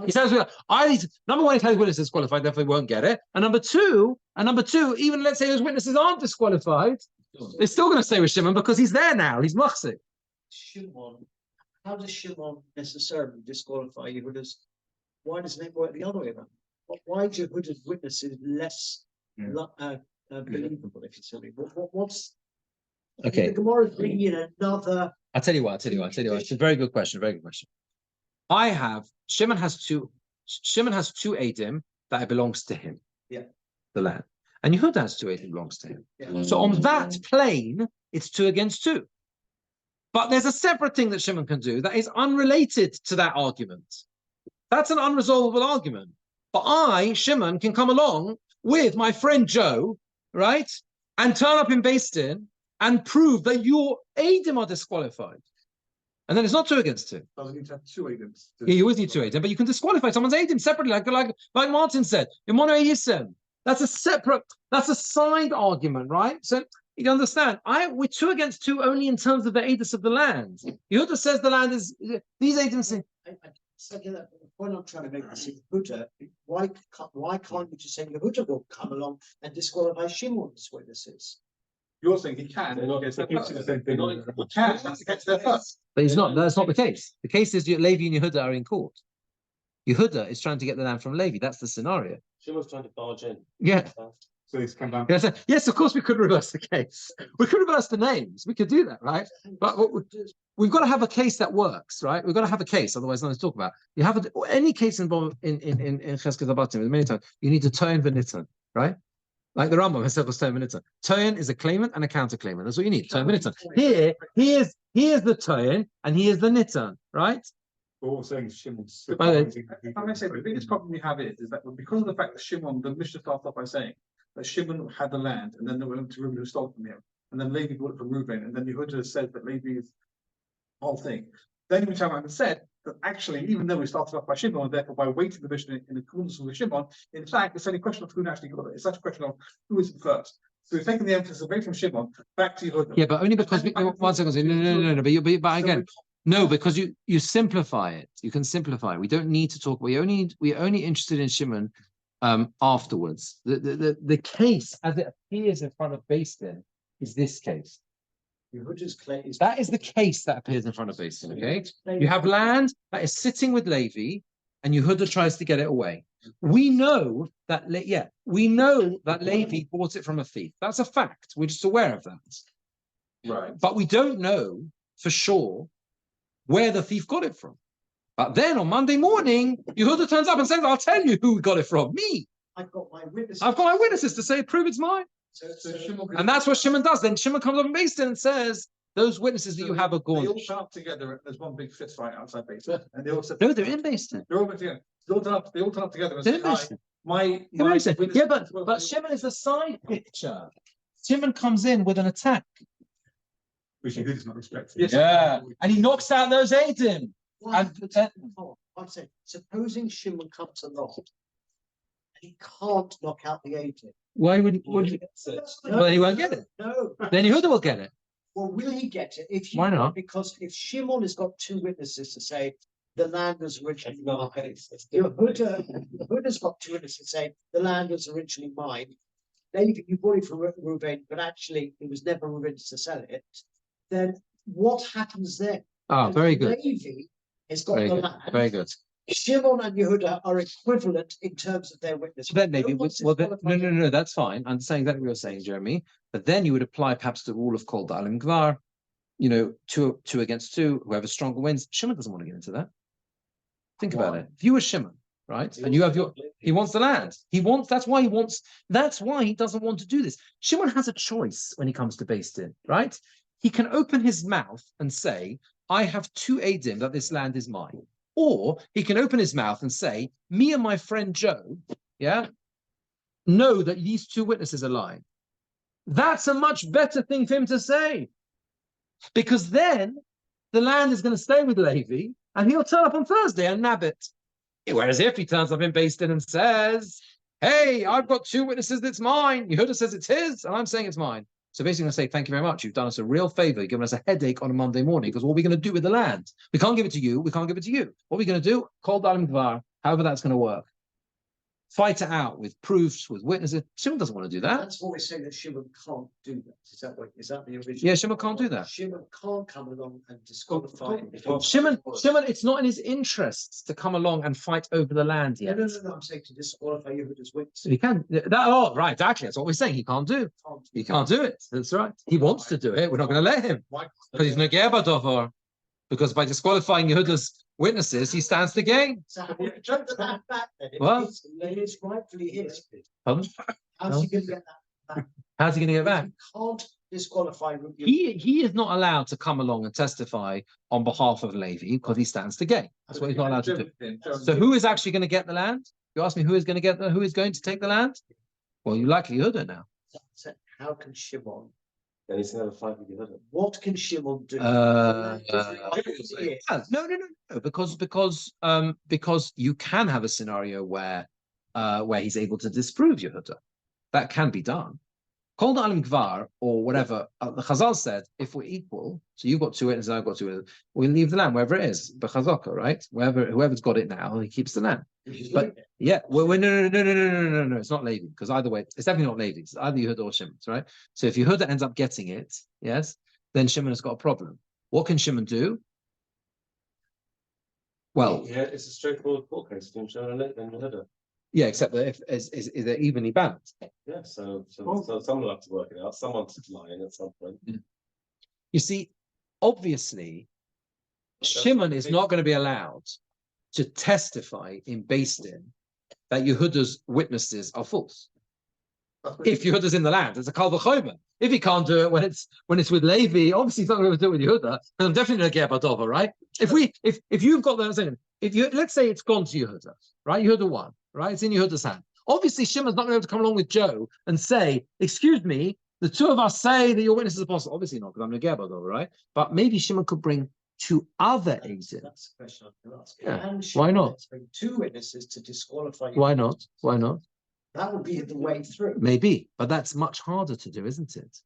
He says, number one, he has witnesses disqualified, therefore he won't get it. And number two, even let's say those witnesses aren't disqualified, they're still going to stay with Shimon because he's there now. He's machzik. Shimon, how does Shimon necessarily disqualify Yehuda's? Why doesn't it work the other way around? Why is Yehuda's witnesses less believable, if you tell me? What's okay? The Gemora is bringing in another. I'll tell you what. It's a very good question. Shimon has two Adim that it belongs to him. Yeah. The land. And Yehuda has two Adim belongs to him. Yeah. So on that plane, it's 2 against 2. But there's a separate thing that Shimon can do that is unrelated to that argument. That's an unresolvable argument. But I, Shimon, can come along with my friend Joe, right? And turn up in Beis Din and prove that your Adim are disqualified. And then it's not 2 against 2. Doesn't need to have 2 Adims. Yeah, you always need 2 Adim, but you can disqualify someone's Adim separately, like Martin said. In Mono Yisem. That's a side argument, right? So you understand, we're 2 against 2 only in terms of the Adis of the land. Yehuda says the land is, these Adim say, The point I'm trying to make is Yehuda, why can't you just say Yehuda will come along and disqualify Shimon's witnesses? You're saying he can. Yes, the same thing. He can. That's their first. But he's not. That's not the case. The case is Levi and Yehuda are in court. Yehuda is trying to get the land from Levi. That's the scenario. Shimon's trying to barge in. Yeah. So he's come down. Yes, of course we could reverse the case. We could reverse the names. We could do that, right? But we've got to have a case that works, right? We've got to have a case, otherwise nothing to talk about. You have any case involved in Chesed Abatim, many times you need to turn v'nitan, right? Like the Rambam himself was turn v'nitan. Turn is a claimant and a counterclaimant. That's what you need. Turn v'nitan. Here, he is the turn and he is the nitan, right? We're all saying Shimon's. If I may say, the biggest problem we have is that because of the fact that Shimon, the Mishnah starts off by saying that Shimon had the land, and then they went to Reuben who stole from him, and then Levi bought it from Reuben, and then Yehuda said that Levi is the whole thing. Then we come out and said that actually, even though we started off by Shimon, and therefore by weighting the Mishnah in accordance with Shimon, in fact, it's only a question of who actually got it. It's such a question of who is the first. So we've taken the emphasis away from Shimon back to Yehuda. Yeah, but only because one second. No. But again. No, because you simplify it. You can simplify. We don't need to talk. We're only interested in Shimon afterwards. The case as it appears in front of Beis Din is this case. That is the case that appears in front of Beis Din. Okay, you have land that is sitting with Levi, and Yehuda tries to get it away. We know that. Levi bought it from a thief. That's a fact. We're just aware of that. Right. But we don't know for sure where the thief got it from. But then on Monday morning, Yehuda turns up and says, I'll tell you who got it from. Me. I've got my witnesses to say, prove it's mine. And that's what Shimon does. Then Shimon comes up in Beis Din and says, those witnesses that you have are gone. They all turn up together. There's one big fist fight outside Beis Din, and they all said, no, they're in Beis Din. They're all together. They all turn up together and They're say, in Beis Din. Yeah, but Shimon is a side picture. Shimon comes in with an attack. Which he does not respect. Yes. Yeah, and he knocks out those Adim. I'm saying, supposing Shimon comes along, he can't knock out the 18. Why wouldn't? Well, then he won't get it. No. Then Yehuda will get it. Well, will he get it? Why not? Because if Shimon has got 2 witnesses to say the land was originally mine, Yehuda's got 2 witnesses to say the land was originally mine. Levi, you bought it from Reuven, but actually it was never Reuven's to sell it, then what happens then? Ah, very good. Levi has got Very the good. land. Very good. Shimon and Yehuda are equivalent in terms of their witness. So then maybe, No one's well, no, disqualified. no, that's fine. I'm saying exactly what you're saying, Jeremy. But then you would apply perhaps the rule of Kol Da'alim Gvar, two against two, whoever stronger wins. Shimon doesn't want to get into that. Think about it. If you were Shimon, right, and you have he wants the land. That's why he doesn't want to do this. Shimon has a choice when he comes to Beis Din, right? He can open his mouth and say, I have two eidim that this land is mine. Or he can open his mouth and say, me and my friend Joe, know that these two witnesses are lying. That's a much better thing for him to say. Because then the land is going to stay with Levi and he'll turn up on Thursday and nab it. Whereas if he turns up in Beis Din and says, hey, I've got two witnesses that's mine. Yehuda says it's his and I'm saying it's mine. So basically, I'm going to say, thank you very much. You've done us a real favor. You've given us a headache on a Monday morning because what are we going to do with the land? We can't give it to you. We can't give it to you. What are we going to do? Kol Da'alim Gvar, however that's going to work. Fight it out with proofs, with witnesses. Shimon doesn't want to do that. That's what we're saying, that Shimon can't do that. Is that the original? Yeah, Shimon can't do that. Shimon can't come along and disqualify. Shimon, it's not in his interests to come along and fight over the land yet. No, I'm saying to disqualify Yehuda's witness. He can. Right, exactly. That's what we're saying. He can't do. He can't do it. That's right. He wants to do it. We're not going to let him because he's Negeh Badovar. Because by disqualifying Yehuda's witnesses, he stands to gain. So how do you get the land back then? Well, It's rightfully his. Pardon? How's he going to get that back? How's he going to get back? You can't disqualify. He is not allowed to come along and testify on behalf of Levi because he stands to gain. That's what he's not allowed to do. So who is actually going to get the land? You ask me who is going to take the land? Well, you likely Yehuda now. So how can Shimon? Then he's going to have a fight with Yehuda. What can Shimon do? No, because you can have a scenario where he's able to disprove Yehuda. That can be done. Kol Da'alim Gvar or whatever. The Chazal said, if we're equal, so you've got two witnesses, I've got two witnesses, we'll leave the land wherever it is, B'chazaka, right? Whoever's got it now, he keeps the land. But yeah, no, it's not Levi, because either way, it's definitely not Levi. It's either Yehuda or Shimon, right? So if Yehuda ends up getting it, yes, then Shimon has got a problem. What can Shimon do? Well, yeah, it's a straightforward court case between Shimon and Yehuda. Yeah, except that if is they're evenly balanced. Yeah, so someone will have to work it out. Someone's lying at some point. You see, obviously, Shimon is not going to be allowed to testify in Beis Din that Yehuda's witnesses are false. If Yehuda's in the land, it's a kal v'chomer. If he can't do it when it's with Levi, obviously he's not going to do it with Yehuda. And I'm definitely going to get Badova, right? If you've got that, let's say it's gone to Yehuda, right? Yehuda won, right? It's in Yehuda's hand. Obviously, Shimon's not going to be able to come along with Joe and say, "Excuse me, the two of us say that your witness is apostle." Obviously not, because I'm going to get Badova, right? But maybe Shimon could bring two other agents. That's the question I'm going to ask. Yeah. Why not? Bring two witnesses to disqualify. Why not? Why not? That would be the way through. Maybe, but that's much harder to do, isn't it?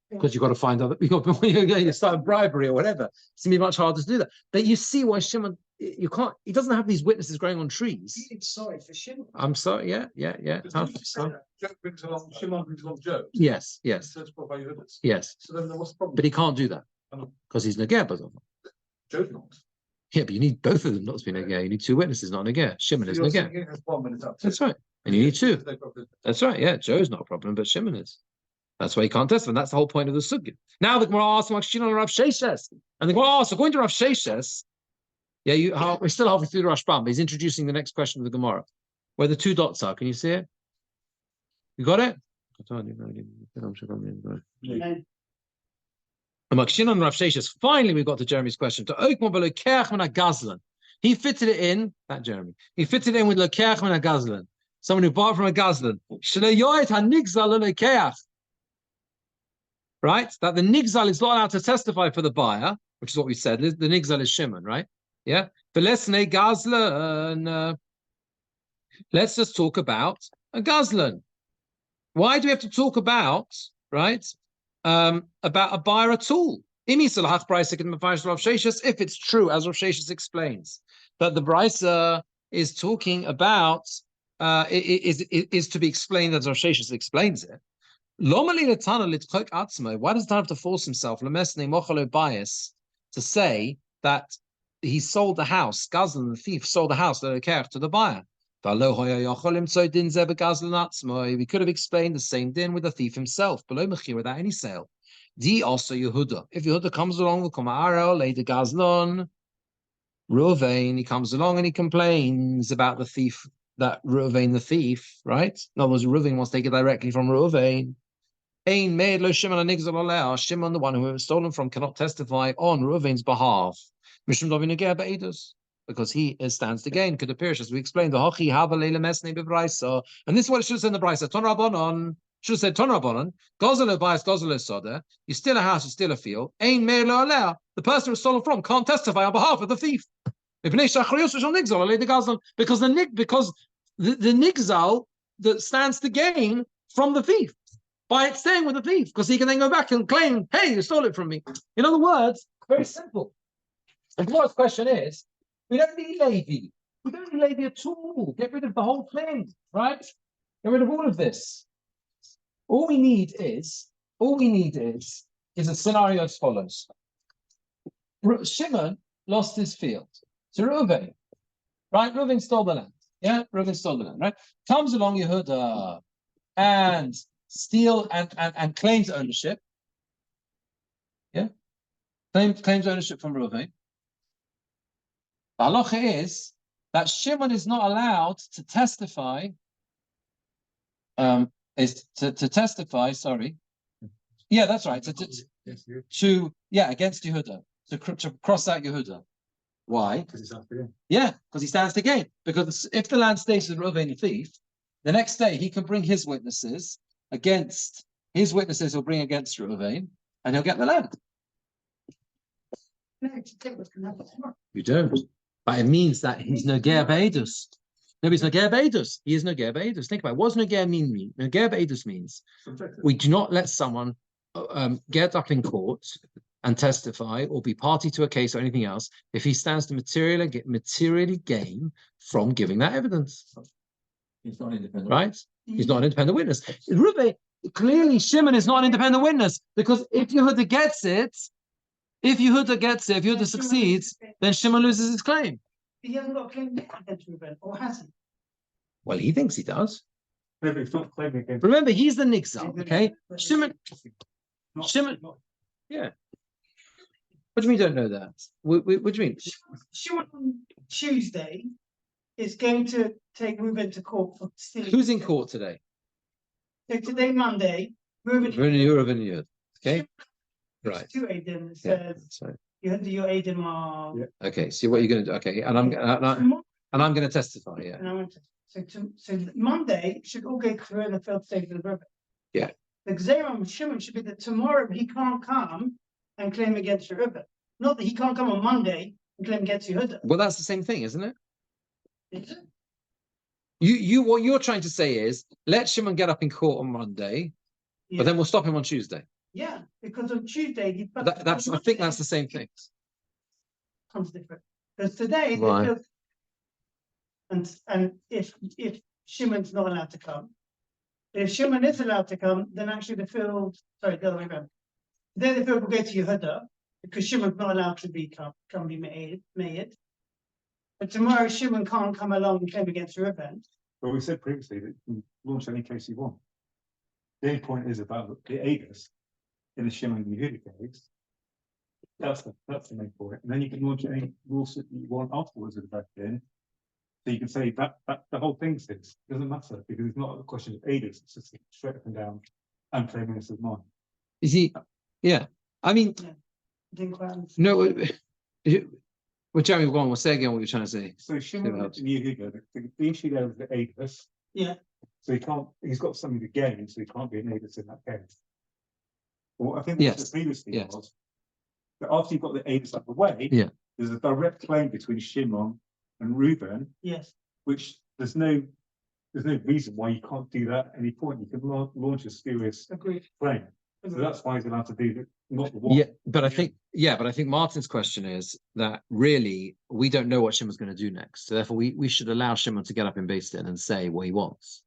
Because you've got to find out, you start bribery or whatever. It's going to be much harder to do that. But you see why Shimon, he doesn't have these witnesses growing on trees. Sorry for Shimon. I'm sorry, yeah. Joe brings along, Shimon brings along Joe. Yes. So then what's the problem? But he can't do that because he's Negeh. Joe's not. Yeah, but you need both of them not to be Negeh. You need two witnesses, not Negeh. Shimon is Negeh. That's right. And you need two. That's right. Yeah, Joe's not a problem, but Shimon is. That's why he can't testify. And that's the whole point of the sugya. Now the Gemora asks Shimon Rav Sheshes, and the Gemara asks, according to Rav Sheshes, we're still halfway through the Rashbam, but he's introducing the next question of the Gemara, where the two dots are. Can you see it? You got it? Finally, we got to Jeremy's question. He fitted it in, that Jeremy. He fitted it in with Lekech min Gazlan. Someone who bought from a Gazlan. Right? That the Nigzal is not allowed to testify for the buyer, which is what we said. The Nigzal is Shimon, right? Yeah. But let's just talk about a Gazlan. Why do we have to talk about, right? About a buyer at all? If it's true, as Rav Sheshes explains, that the Brisa is talking about is to be explained as Roshashis explains it. Why does he have to force himself to say that he sold the house, Gazlan, the thief, sold the house to the buyer? We could have explained the same din with the thief himself, without any sale. D also Yehuda. If Yehuda comes along with Kumaro, Lady Gazlan, Ruvain, he comes along and he complains about the thief, that Ruvain the thief, right? In other words, Ruvain wants to take it directly from Ruvain. Ein made lo Shimon anigzal aleh. Shimon, the one who was stolen from, cannot testify on Ruvain's behalf. Mishum Dovin Negeh Be'edus, because he stands to gain. Could appear, as we explained, the Hochi Hava Leila Mesnei B'Braisa, and this is what it should have said in the Braisa. Ton Rabbanon should have said Ton Rabbanon. Gozelo bias, Gozelo soda. You steal a house, you steal a field. Ein made lo aleh. The person who was stolen from can't testify on behalf of the thief. Because the nigzal that stands to gain from the thief by staying with the thief, because he can then go back and claim, hey, you stole it from me. In other words, very simple. The Gemara's question is, we don't need Levi. We don't need Levi at all. Get rid of the whole thing, right? Get rid of all of this. All we need is a scenario as follows. Shimon lost his field to Reuven, right? Reuven stole the land. Yeah, Reuven stole the land, right? Comes along Yehuda and steal and claims ownership. Yeah, claims ownership from Reuven. The halacha is that Shimon is not allowed to testify. Testify. Sorry. Yeah, that's right. Against Yehuda to cross out Yehuda. Why? Because he's stands to gain. Yeah, because he stands to gain. Because if the land stays with Reuven the thief, the next day he can bring his witnesses against he'll bring against Reuven, and he'll get the land. You don't. But it means that he's Noger Beidus. No, he's Noger Beidus. He is Noger Beidus. Think about it. What does Noger mean? Noger Beidus means we do not let someone get up in court and testify or be party to a case or anything else if he stands to materially gain from giving that evidence. He's not independent, right? He's not an independent witness. Reuven, clearly Shimon is not an independent witness, because if Yehuda gets it, if Yehuda succeeds, then Shimon loses his claim. He hasn't got a claim against Reuven, or has he? Well, he thinks he does. Maybe it's not claiming against. Remember, he's the nixal, okay? Shimon, yeah. What do you mean you don't know that? What do you mean? Shimon on Tuesday is going to take Reuven to court for stealing. Who's in court today? So today, Monday, Reuven. Okay, right. To Aiden says you had to your Aiden. Okay, so what are you going to do? Okay, and I'm going to testify. Yeah. And so Monday should all go through in the field stage of the Reuven. Yeah. The Xeron Shimon should be that tomorrow he can't come and claim against Reuven. Not that he can't come on Monday and claim against Yehuda. Well, that's the same thing, isn't it? Is it? What you're trying to say is let Shimon get up in court on Monday, but then we'll stop him on Tuesday. Yeah, because on Tuesday he. I think that's the same thing. Comes different because today. Right. And if Shimon's not allowed to come, if Shimon is allowed to come, then actually the other way around. Then the field will go to Yehuda because Shimon's not allowed to be made. But tomorrow Shimon can't come along and claim against Reuven. But we said previously that you can launch any case you want. The only point is about the Aegis in the Shimon and Yehuda case. That's the main point. And then you can launch any lawsuit that you want afterwards with the back end. So you can say that the whole thing doesn't matter because it's not a question of Aegis, it's just straight up and down and claiming this as mine. Is he? Yeah. I mean, no. Well, Jeremy, go on. We'll say again what you're trying to say. So Shimon and Yehuda, the issue there is the Aegis. Yeah. So he's got something to gain, so he can't be an Aegis in that case. Well, I think that's the previous thing was that after you've got the Aegis out of the way, there's a direct claim between Shimon and Reuven. Yes. Which there's no reason why you can't do that at any point. You can launch a serious claim. So that's why he's allowed to do not the one. Yeah, but I think Martin's question is that really we don't know what Shimon's going to do next. So therefore we should allow Shimon to get up in Beis Din and say what he wants.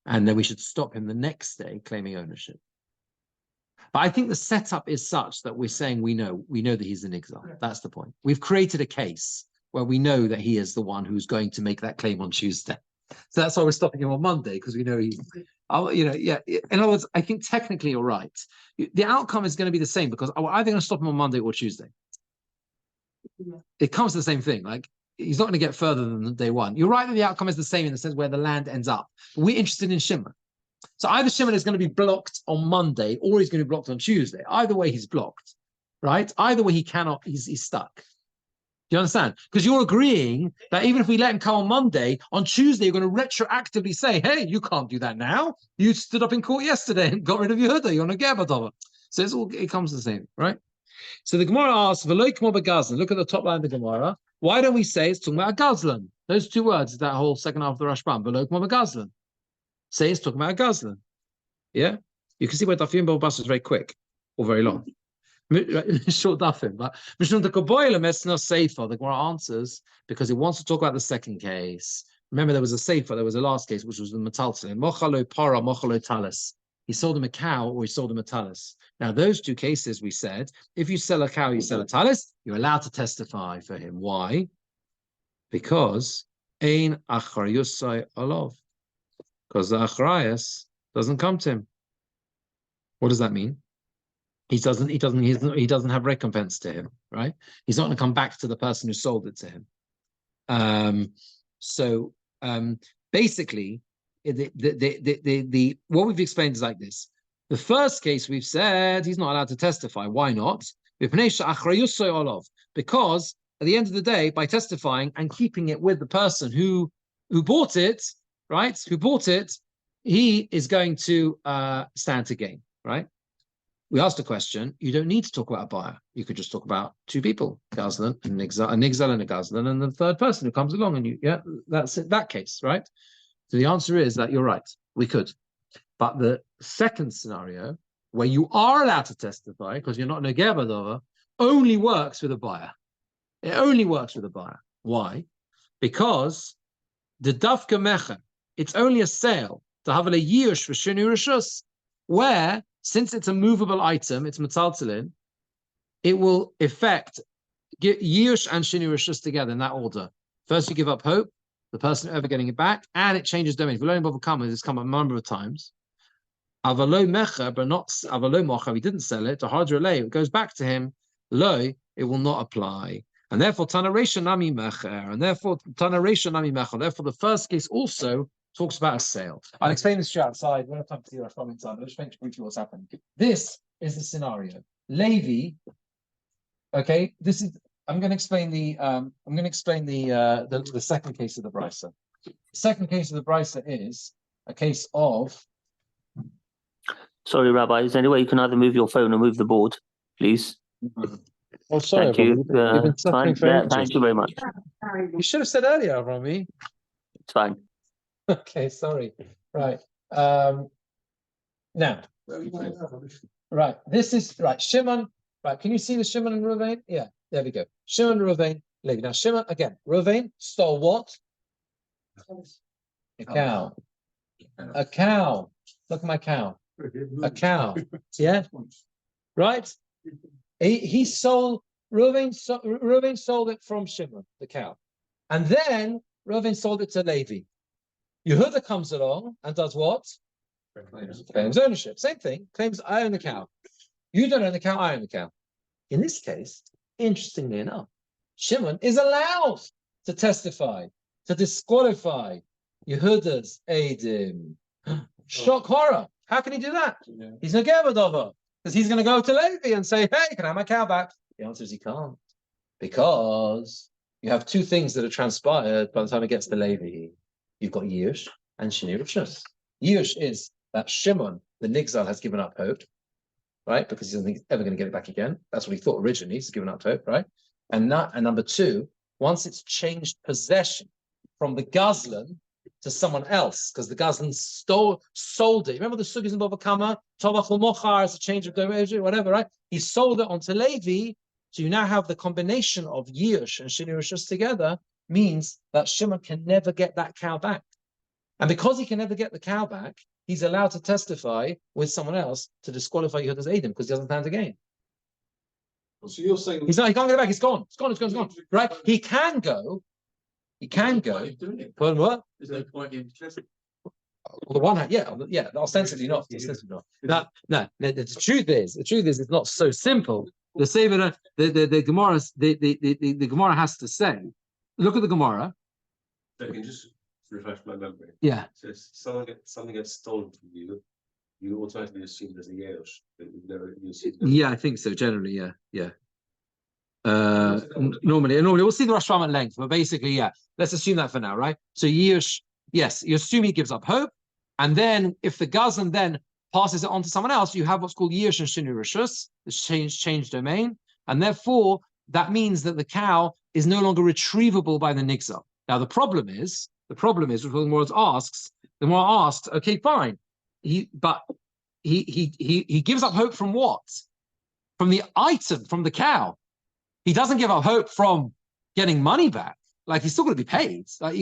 And then we should stop him the next day claiming ownership. But I think the setup is such that we're saying we know that he's an exile. Yeah. That's the point. We've created a case where we know that he is the one who's going to make that claim on Tuesday. So that's why we're stopping him on Monday, because we know he's, In other words, I think technically you're right. The outcome is going to be the same because we're either going to stop him on Monday or Tuesday. Yeah. It comes to the same thing. Like he's not going to get further than day one. You're right that the outcome is the same in the sense where the land ends up. But we're interested in Shimon. So either Shimon is going to be blocked on Monday or he's going to be blocked on Tuesday. Either way, he's blocked, right? Either way, he's stuck. Do you understand? Because you're agreeing that even if we let him come on Monday, on Tuesday, you're going to retroactively say, hey, you can't do that now. You stood up in court yesterday and got rid of your Yehuda. You're on a Gebadova. So it comes to the same, right? So the Gemora asks, look at the top line of the Gemora. Why don't we say it's talking about a Gazlan? Those two words, that whole second half of the Rashbam, say it's talking about a Gazlan. Yeah? You can see where Dafim Bobas is very quick or very long. Short dafim, but the Gemara answers because it wants to talk about the second case. Remember, there was a sefer, there was a last case, which was the metaltalin. Mochalo para, mochalo talis. He sold him a cow or he sold him a talis. Now, those two cases, we said, if you sell a cow, you sell a talis, you're allowed to testify for him. Why? Because ein achrayusai alav. Because the achrayus doesn't come to him. What does that mean? He doesn't have recompense to him, right? He's not going to come back to the person who sold it to him. Basically, what we've explained is like this. The first case we've said he's not allowed to testify. Why not? Because at the end of the day, by testifying and keeping it with the person who bought it, right? Who bought it, he is going to stand to gain, right? We asked a question. You don't need to talk about a buyer. You could just talk about two people, Gazlan, an exile and a Gazlan, and the third person who comes along. And that's it, that case, right? So the answer is that you're right. We could. But the second scenario, where you are allowed to testify, because you're not Neger Badova, only works with a buyer. It only works with a buyer. Why? Because the Dafka Mecha, it's only a sale to have a Yush for Shinu Rishus, where since it's a movable item, it's metaltalin, it will affect Yush and Shinu Rishus together in that order. First, you give up hope, the person ever getting it back, and it changes domain. If we learn about Kama, it's come a number of times. Avalo Mecha, but not Avalo Mocha, we didn't sell it, to Hadra Lei, it goes back to him, Lo, it will not apply. And therefore, Tana Reisha Nami Mecher, and therefore, Tana Reisha Nami Mecher, therefore, the first case also talks about a sale. I'll explain this to you outside. We don't have time to see our from inside. I'll just explain briefly what's happened. This is the scenario. Levi. Okay, this is. I'm going to explain the. The second case of the Brisa. The second case of the Brisa is a case of. Sorry, Rabbi. Is there any way you can either move your phone or move the board, please? Oh, sorry. Thank you. Fine. Thank you very much. You should have said earlier, Rami. It's fine. Okay, sorry. Right. Now, right. This is right. Shimon. Right. Can you see the Shimon and Reuven? Yeah. There we go. Shimon, Reuven, Levi. Now, Shimon again. Reuven stole what? A cow. A cow. Look at my cow. A cow. Yeah. Right. He sold. Reuven sold it from Shimon, the cow, and then Reuven sold it to Levi. Yehuda comes along and does what? Claims ownership. Same thing. Claims I own the cow. You don't own the cow, I own the cow. In this case, interestingly enough, Shimon is allowed to testify, to disqualify Yehuda's Eidim. Shock horror. How can he do that? Yeah. He's a Gevadova. Because he's going to go to Levi and say, hey, can I have my cow back? The answer is he can't. Because you have two things that are transpired by the time it gets to Levi. You've got Yush and Shinu Rishus. Yush is that Shimon, the Nigzal, has given up hope, right? Because he doesn't think he's ever going to get it back again. That's what he thought originally. He's given up hope, right? And number two, once it's changed possession from the Gazlan to someone else because the Gazlan sold it. Remember the sugis in Bava Kama, Tovachul Mochar as a change of domain, whatever, right? He sold it onto Levi. So you now have the combination of Yush and Shini Rishus together means that Shimon can never get that cow back. And because he can never get the cow back, he's allowed to testify with someone else to disqualify Yehuda's Edom because he doesn't stand to gain. So you're saying He can't get it back. It's gone. It's gone. It's gone. It's gone. Right? He can go. He can go. But what? There's no point in On the one hand, yeah, ostensibly not. Ostensibly not. No. The truth is, it's not so simple. The Sefer, the Gemara, the Gemara has to say. Look at the Gemara. I can just refresh my memory. Yeah. So if something gets stolen from you, you automatically assume there's a Yerush, but you've never used. Yeah, I think so. Generally, yeah. Normally, we'll see the Rosh Hashanah at length, but basically, yeah. Let's assume that for now, right? So Yush, yes, you assume he gives up hope, and then if the Gazan then passes it on to someone else, you have what's called Yush and Shinu Rishus, the change domain, and therefore that means that the cow is no longer retrievable by the Nigzal. Now the problem is, which the Gemara asks, okay, fine, he gives up hope from what? From the item, from the cow. He doesn't give up hope from getting money back. Like he's still going to be paid. Like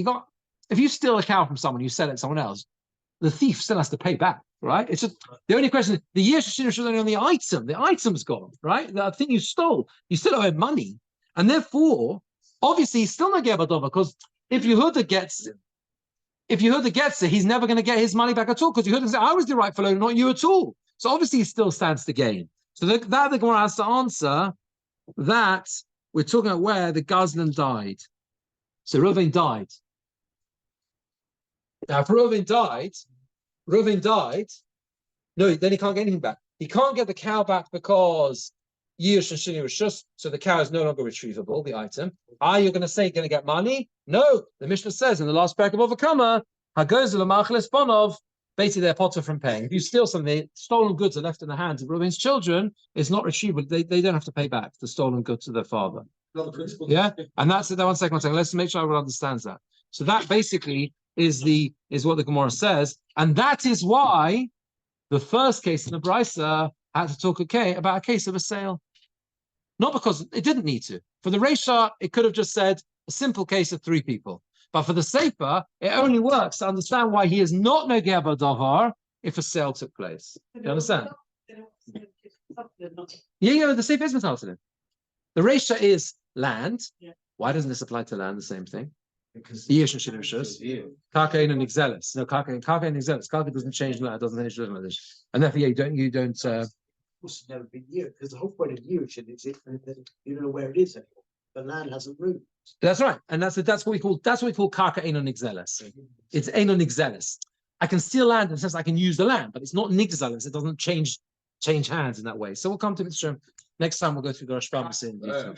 if you steal a cow from someone, you sell it to someone else, the thief still has to pay back, right? It's just the only question. The year is only on the item. The item's gone, right? The thing you stole, you still owe him money, and therefore, obviously, he's still not Gebadova because if Yehuda gets it, he's never going to get his money back at all because Yehuda says, "I was the rightful owner, not you at all." So obviously, he still stands to gain. So the Gemara has to answer that we're talking about where the Gazlan died. So Reuven died. Now, if Reuven died, no, then he can't get anything back. He can't get the cow back because Yush and Shini Rishus, so the cow is no longer retrievable, the item. You're going to say you're going to get money? No, the Mishnah says in the last parak of Overcomer, Hagozel Machles Bonov, basically they're potter from paying. If you steal something, stolen goods are left in the hands of Reuven's children, it's not retrievable. They don't have to pay back the stolen goods to their father. Yeah, and that's it. One second. Let's make sure everyone understands that. So that basically is what the Gemara says, and that is why the first case in the Brisa had to talk about a case of a sale, not because it didn't need to. For the Reisha, it could have just said a simple case of 3 people, but for the Sefer, it only works to understand why he is not Nogea B'Davar if a sale took place. You understand? Yeah, the Sefer is metaltalin. The Reisha is land. Yeah. Why doesn't this apply to land? The same thing. Because Karka and Exelis. No, Karka and Exelis. Karka doesn't change land. It doesn't change land. And therefore, yeah, you don't. It's never been year because the whole point of year is you don't know where it is anymore. The land hasn't moved. That's right, and that's what we call Karka Einon Exelis. It's Einon Exelis. I can steal land in the sense I can use the land, but it's not Nigzalis. It doesn't change hands in that way. So we'll come to Mitzvah. Next time we'll go through the Rosh Hashanah in detail.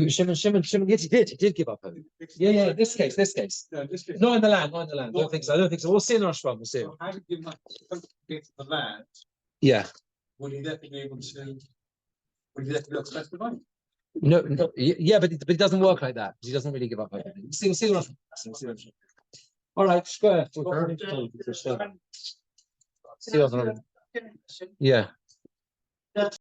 Shimon, yes, he did give up hope. Yeah, this case. No, this case. Not in the land. I don't think so. We'll see in the Rosh Hashanah. We'll see. So how do you give up the land? Yeah. Will he therefore be able to? Will he therefore be able to spend the money? No, yeah, but it doesn't work like that. He doesn't really give up hope. We'll see the Rosh Hashanah. All right, square. See you on the. Yeah.